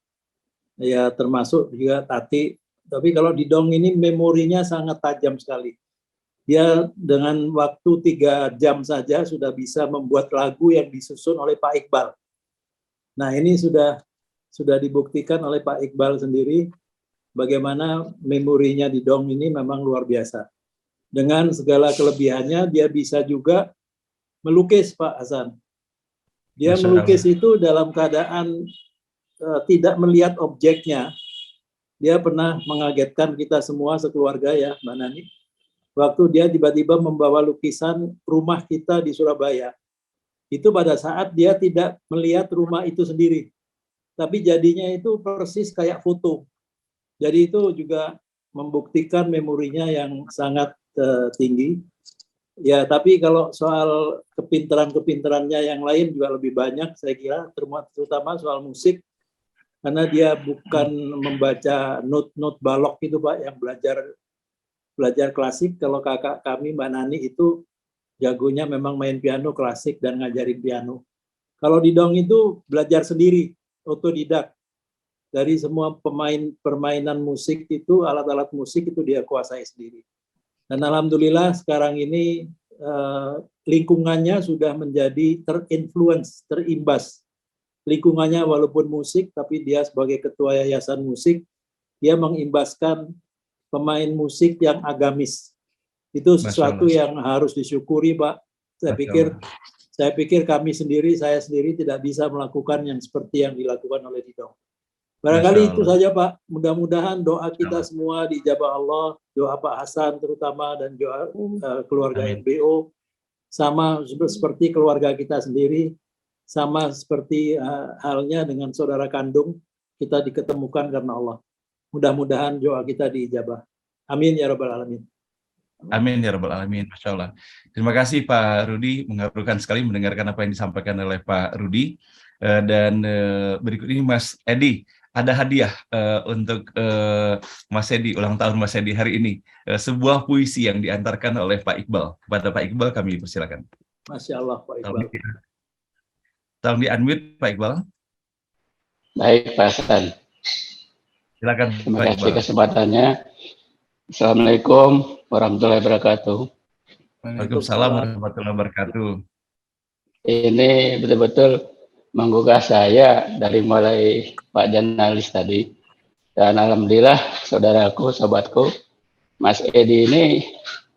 Ya termasuk juga Tati Tapi kalau Didong ini memorinya sangat tajam sekali. Dia dengan waktu 3 jam saja sudah bisa membuat lagu yang disusun oleh Pak Iqbal. Nah, ini sudah dibuktikan oleh Pak Iqbal sendiri bagaimana memorinya Didong ini memang luar biasa. Dengan segala kelebihannya, dia bisa juga melukis, Pak Hasan. Dia melukis itu dalam keadaan tidak melihat objeknya. Dia pernah mengagetkan kita semua sekeluarga ya, Mbak Nani. Waktu dia tiba-tiba membawa lukisan rumah kita di Surabaya. Itu pada saat dia tidak melihat rumah itu sendiri. Tapi jadinya itu persis kayak foto. Jadi itu juga membuktikan memorinya yang sangat tinggi. Ya, tapi kalau soal kepintarannya yang lain juga lebih banyak, saya kira, terutama soal musik. Karena dia bukan membaca not balok itu, Pak, yang belajar klasik. Kalau kakak kami, Mbak Nani, itu jagonya memang main piano klasik dan ngajarin piano. Kalau Didong itu belajar sendiri, otodidak. Dari semua permainan musik itu, alat-alat musik itu dia kuasai sendiri. Dan alhamdulillah sekarang ini lingkungannya sudah menjadi terimbas. Lingkungannya walaupun musik, tapi dia sebagai ketua yayasan musik, dia mengimbaskan pemain musik yang agamis. Itu sesuatu yang harus disyukuri, Pak. Saya pikir saya sendiri tidak bisa melakukan yang seperti yang dilakukan oleh Didong. Barangkali itu saja, Pak. Mudah-mudahan doa kita semua diijabah Allah, doa Pak Hasan terutama, dan doa keluarga NBO, sama seperti keluarga kita sendiri, sama seperti halnya dengan saudara kandung, kita diketemukan karena Allah. Mudah-mudahan doa kita diijabah. Amin ya rabbal alamin. Amin ya rabbal alamin. Masya Allah. Terima kasih Pak Rudi, mengharukan sekali mendengarkan apa yang disampaikan oleh Pak Rudi. Dan berikut ini Mas Edi, ada hadiah untuk Mas Edi, ulang tahun Mas Edi hari ini. Sebuah puisi yang diantarkan oleh Pak Iqbal. Kepada Pak Iqbal kami persilakan. Masya Allah, Pak Iqbal. Tolong di-unmute Pak Iqbal. Baik, Pak Hasan. Silakan. Terima kasih kesempatannya. Assalamualaikum warahmatullahi wabarakatuh. Waalaikumsalam warahmatullahi wabarakatuh. Ini betul-betul menggugah saya dari mulai Pak Janalis tadi. Dan alhamdulillah saudaraku, sobatku, Mas Edi ini,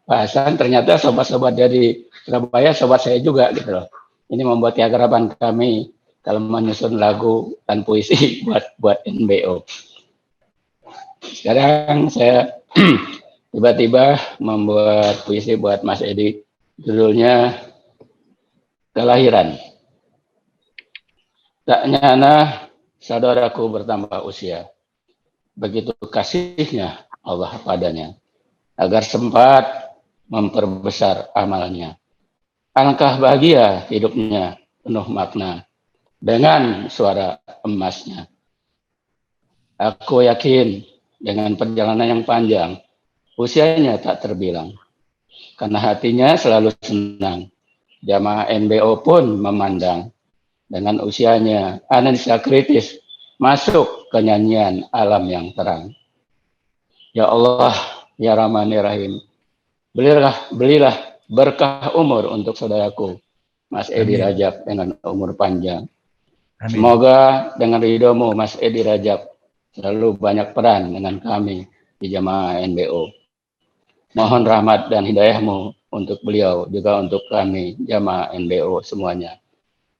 Pak Hasan, ternyata sobat-sobat dari Surabaya, sobat saya juga gitu loh. Ini membuat keakraban kami kalau menyusun lagu dan puisi buat NBO. Sekarang saya tiba-tiba membuat puisi buat Mas Edi, judulnya Kelahiran. Tak nyana saudaraku bertambah usia, begitu kasihnya Allah padanya, agar sempat memperbesar amalnya. Alangkah bahagia hidupnya penuh makna dengan suara emasnya. Aku yakin dengan perjalanan yang panjang, usianya tak terbilang. Karena hatinya selalu senang. Jamaah NBO pun memandang. Dengan usianya, analisa kritis masuk ke nyanyian alam yang terang. Ya Allah, ya Rahman, ya Rahim. Belilah berkah umur untuk saudaraku, Mas Edi Rajab, dengan umur panjang. Amin. Semoga dengan ridhomu, Mas Edi Rajab, selalu banyak peran dengan kami di jamaah NBO. Mohon rahmat dan hidayahmu untuk beliau, juga untuk kami jamaah NBO semuanya.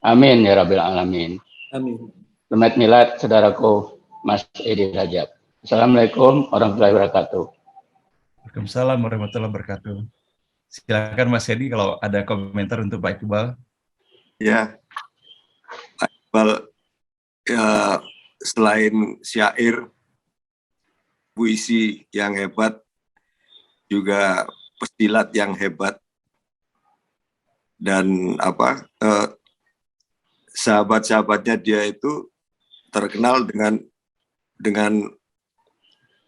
Amin ya rabbil alamin. Amin. Selamat milad saudaraku Mas Edi Rajab. Assalamualaikum warahmatullahi wabarakatuh. Waalaikumsalam warahmatullahi wabarakatuh. Silakan Mas Edi kalau ada komentar untuk Pak Iqbal. Ya, Pak Iqbal, ya, selain syair, puisi yang hebat, juga pesilat yang hebat, dan sahabat-sahabatnya dia itu terkenal dengan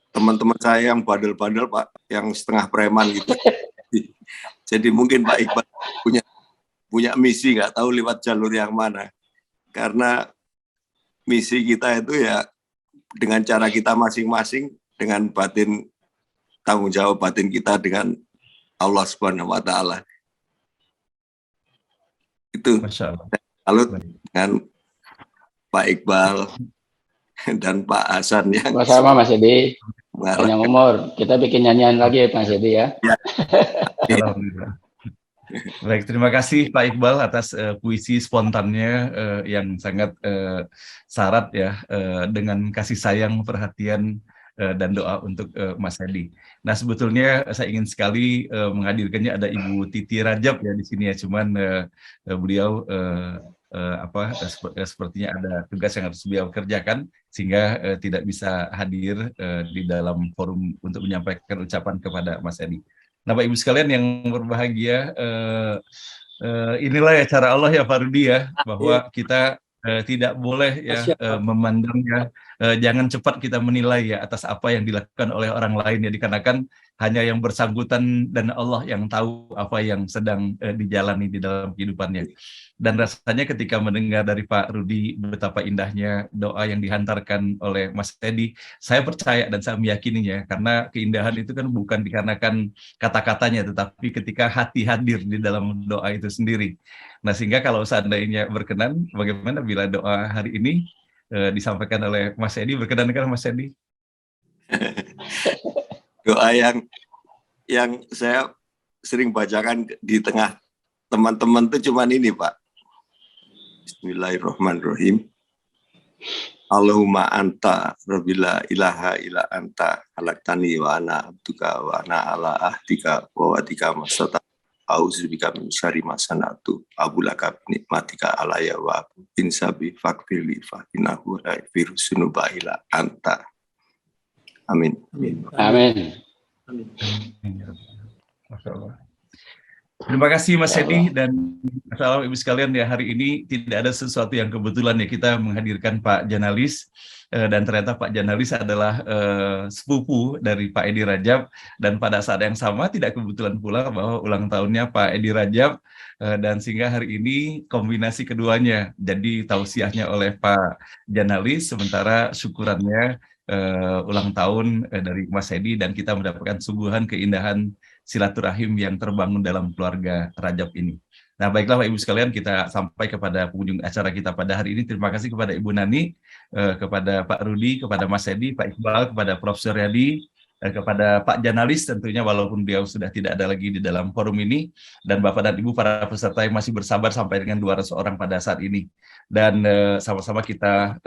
teman-teman saya yang bandel-bandel, Pak, yang setengah preman gitu. Jadi mungkin Pak Iqbal punya misi, nggak tahu lewat jalur yang mana. Karena misi kita itu ya dengan cara kita masing-masing dengan batin, tanggung jawab batin kita dengan Allah Subhanahu wa Ta'ala. Itu. Masya Allah. Salut dengan Pak Iqbal dan Pak Hasan yang sama Mas Edi. mengarahkan. Panjang umur. Kita bikin nyanyian lagi Mas Edi ya. Alhamdulillah. Baik, terima kasih Pak Iqbal atas puisi spontannya yang sangat syarat ya dengan kasih sayang, perhatian dan doa untuk Mas Edi. Nah, sebetulnya saya ingin sekali menghadirkannya ada Ibu Titi Rajab ya di sini ya, cuman beliau sepertinya ada tugas yang harus beliau kerjakan sehingga tidak bisa hadir di dalam forum untuk menyampaikan ucapan kepada Mas Edi. Nah, Bapak Ibu sekalian yang berbahagia, inilah ya cara Allah ya Pak Rudi ya, bahwa kita tidak boleh ya memandangnya, jangan cepat kita menilai ya atas apa yang dilakukan oleh orang lain ya, dikarenakan hanya yang bersangkutan dan Allah yang tahu apa yang sedang dijalani di dalam kehidupannya. Dan rasanya ketika mendengar dari Pak Rudi betapa indahnya doa yang dihantarkan oleh Mas Edi, saya percaya dan saya meyakininya, karena keindahan itu kan bukan dikarenakan kata-katanya, tetapi ketika hati hadir di dalam doa itu sendiri. Nah, sehingga kalau seandainya berkenan, bagaimana bila doa hari ini disampaikan oleh Mas Edi, berkenankah Mas Edi? Doa yang saya sering bacakan di tengah teman-teman itu cuman ini, Pak. Bismillahirrahmanirrahim. Allahumma anta rabbila ilaha illa anta khalaqtani wa ana abduka wa ana ala ahdika wa wa'dika masata a'udzubika min syarri ma sana'tu abulaka bi nikmatika alayya wa bin sabi fakfirli fa innahu la yaghfiru dzunuba illa anta. Amin. Amin. Masya Allah. Terima kasih Mas Edi dan Assalamualaikum Ibu sekalian ya, hari ini tidak ada sesuatu yang kebetulan ya, kita menghadirkan Pak Janalis dan ternyata Pak Janalis adalah sepupu dari Pak Edi Rajab, dan pada saat yang sama tidak kebetulan pula bahwa ulang tahunnya Pak Edi Rajab, dan sehingga hari ini kombinasi keduanya, jadi tausiahnya oleh Pak Janalis sementara syukurannya ulang tahun dari Mas Edi, dan kita mendapatkan suguhan keindahan silaturahim yang terbangun dalam keluarga Rajab ini. Nah, baiklah Bapak Ibu sekalian, kita sampai kepada penghujung acara kita pada hari ini. Terima kasih kepada Ibu Nani, kepada Pak Rudi, kepada Mas Edi, Pak Iqbal, kepada Prof. Suryadi, kepada Pak Janalis tentunya walaupun beliau sudah tidak ada lagi di dalam forum ini, dan Bapak dan Ibu para peserta yang masih bersabar sampai dengan 200 orang pada saat ini. Dan sama-sama kita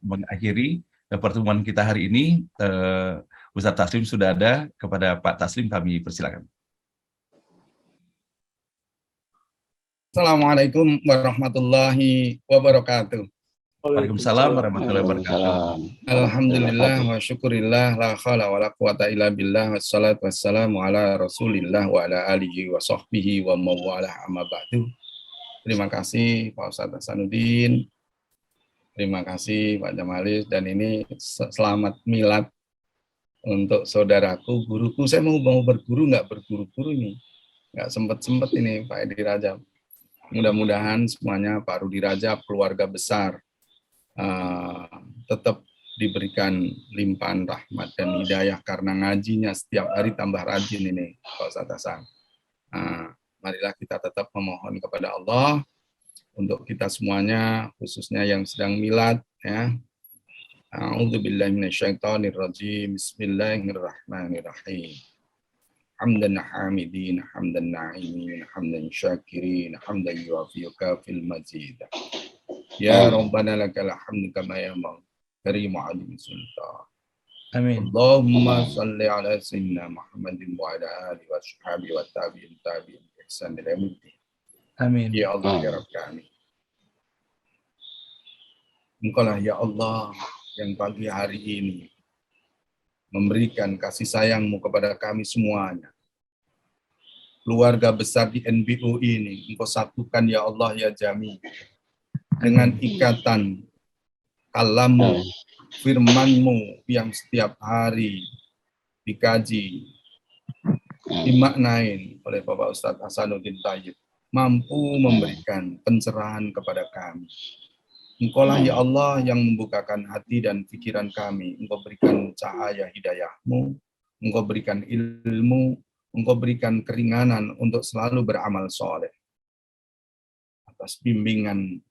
mengakhiri pertemuan kita hari ini. Ustaz Taslim sudah ada, kepada Pak Taslim kami persilakan. Assalamualaikum warahmatullahi wabarakatuh. Waalaikumsalam warahmatullahi wabarakatuh. Alhamdulillah wa syukurillah la khala wa la quwata illa billah wassalatu wassalamu ala rasulillah wa ala alihi wa sahbihi wa mawalah amma ba'du. Terima kasih Pak Ustadz Hasanuddin, terima kasih Pak Jamalis, dan ini selamat milad untuk saudaraku, guruku. Saya mau berguru, nggak berguru-guru ini, nggak sempet ini Pak Edi Rajab. Mudah-mudahan semuanya Pak Rudi Rajab, keluarga besar, tetap diberikan limpahan rahmat dan hidayah karena ngajinya setiap hari tambah rajin ini Pak Ustadz Hasan. Marilah kita tetap memohon kepada Allah untuk kita semuanya, khususnya yang sedang milad ya. A'udzubillahi minasyaitonirrajim. Bismillahirrahmanirrahim. Hamdan hamidin, hamdan na'imin, hamdan syakirin, hamdan yu'afiyu kafil mazid. Ya Rabbana lakal hamdu kama yanbaghi karimu alim sultan. Amin. Allahumma salli ala sayyidina Muhammadin wa ala alihi wa sahbihi wa tabi'in ihsan ila yaumil. Amin. Ya Allah ya Rabb kami. Engkaulah ya Allah yang pagi hari ini memberikan kasih sayang-Mu kepada kami semuanya. Keluarga besar di NBU ini, Engkau satukan ya Allah ya Jami, dengan ikatan kalam-Mu, firman-Mu yang setiap hari dikaji, dimaknain oleh Bapak Ustadz Hasanuddin Tayyib, mampu memberikan pencerahan kepada kami, Engkaulah ya Allah yang membukakan hati dan pikiran kami. Engkau berikan cahaya hidayah-Mu, Engkau berikan ilmu, Engkau berikan keringanan untuk selalu beramal soleh. Atas bimbingan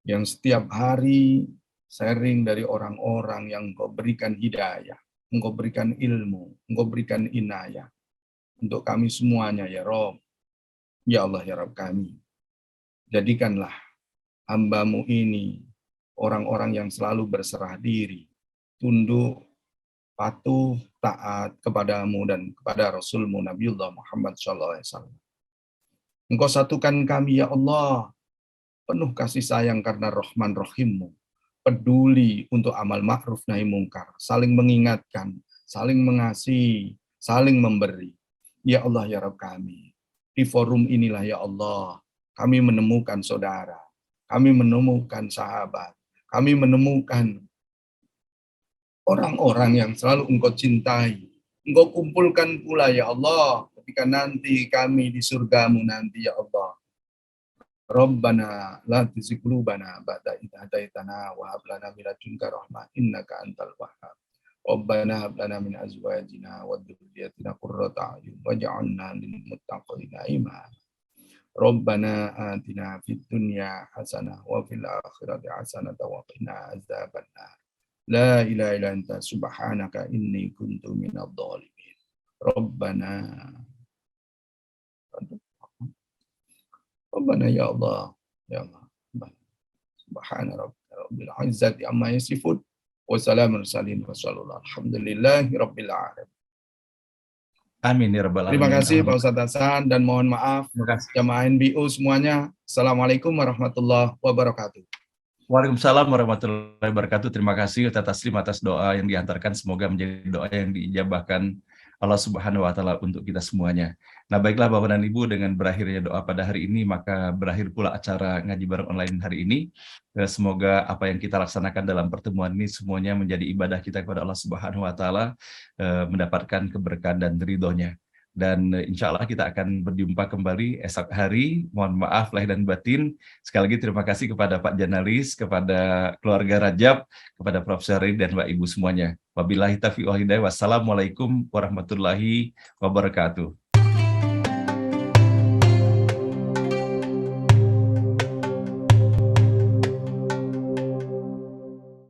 yang setiap hari sharing dari orang-orang yang Engkau berikan hidayah, Engkau berikan ilmu, Engkau berikan inayah. Untuk kami semuanya ya Rob, ya Allah ya Rabb kami. Jadikanlah hamba-Mu ini orang-orang yang selalu berserah diri, tunduk, patuh, taat kepadamu dan kepada Rasul-Mu Nabiullah Muhammad SAW. Engkau satukan kami ya Allah, penuh kasih sayang karena Rahman Rahim-Mu, peduli untuk amal ma'ruf nahi mungkar, saling mengingatkan, saling mengasihi, saling memberi. Ya Allah ya Rabb kami, di forum inilah ya Allah, kami menemukan saudara, kami menemukan sahabat, kami menemukan orang-orang yang selalu Engkau cintai. Engkau kumpulkan pula ya Allah, ketika nanti kami di surga-Mu nanti ya Allah. Rabbana la tuzigh qulubana ba'da idh hadaitana wa hab lana min ladunka rahmah innaka antal wahhab. Rabbana hab lana min azwajina wa dhurriyyatina qurrata a'yun waj'alna lil muttaqina imama. Rabbana atina fid dunya hasanah wa fil akhirati hasanah wa qina azabannar. La ilaha illa anta subhanaka inni kuntu minadh dhalimin. Rabbana ya Allah, ya Allah. Subhana rabbil izzati amma yasifun wa salamun mursalin wa sallallahu alhamdulillahi rabbil alamin. Amin ya rabbal alamin. Terima kasih Pak Ustadz Hasan dan mohon maaf jamaah NBU semuanya. Assalamualaikum warahmatullahi wabarakatuh. Waalaikumsalam warahmatullahi wabarakatuh. Terima kasih Ustaz Taslim atas doa yang diantarkan. Semoga menjadi doa yang diijabahkan Allah Subhanahu wa Ta'ala untuk kita semuanya. Nah, baiklah Bapak dan Ibu, dengan berakhirnya doa pada hari ini, maka berakhir pula acara ngaji bareng online hari ini. Semoga apa yang kita laksanakan dalam pertemuan ini semuanya menjadi ibadah kita kepada Allah Subhanahu wa Ta'ala, mendapatkan keberkahan dan ridhonya. Dan insya Allah kita akan berjumpa kembali esok hari. Mohon maaf lahir dan batin. Sekali lagi terima kasih kepada Pak Janalis, kepada keluarga Rajab, kepada Prof. Syarif dan Mbak Ibu semuanya. Wabillahi taufiq wal hidayah. Wassalamualaikum warahmatullahi wabarakatuh.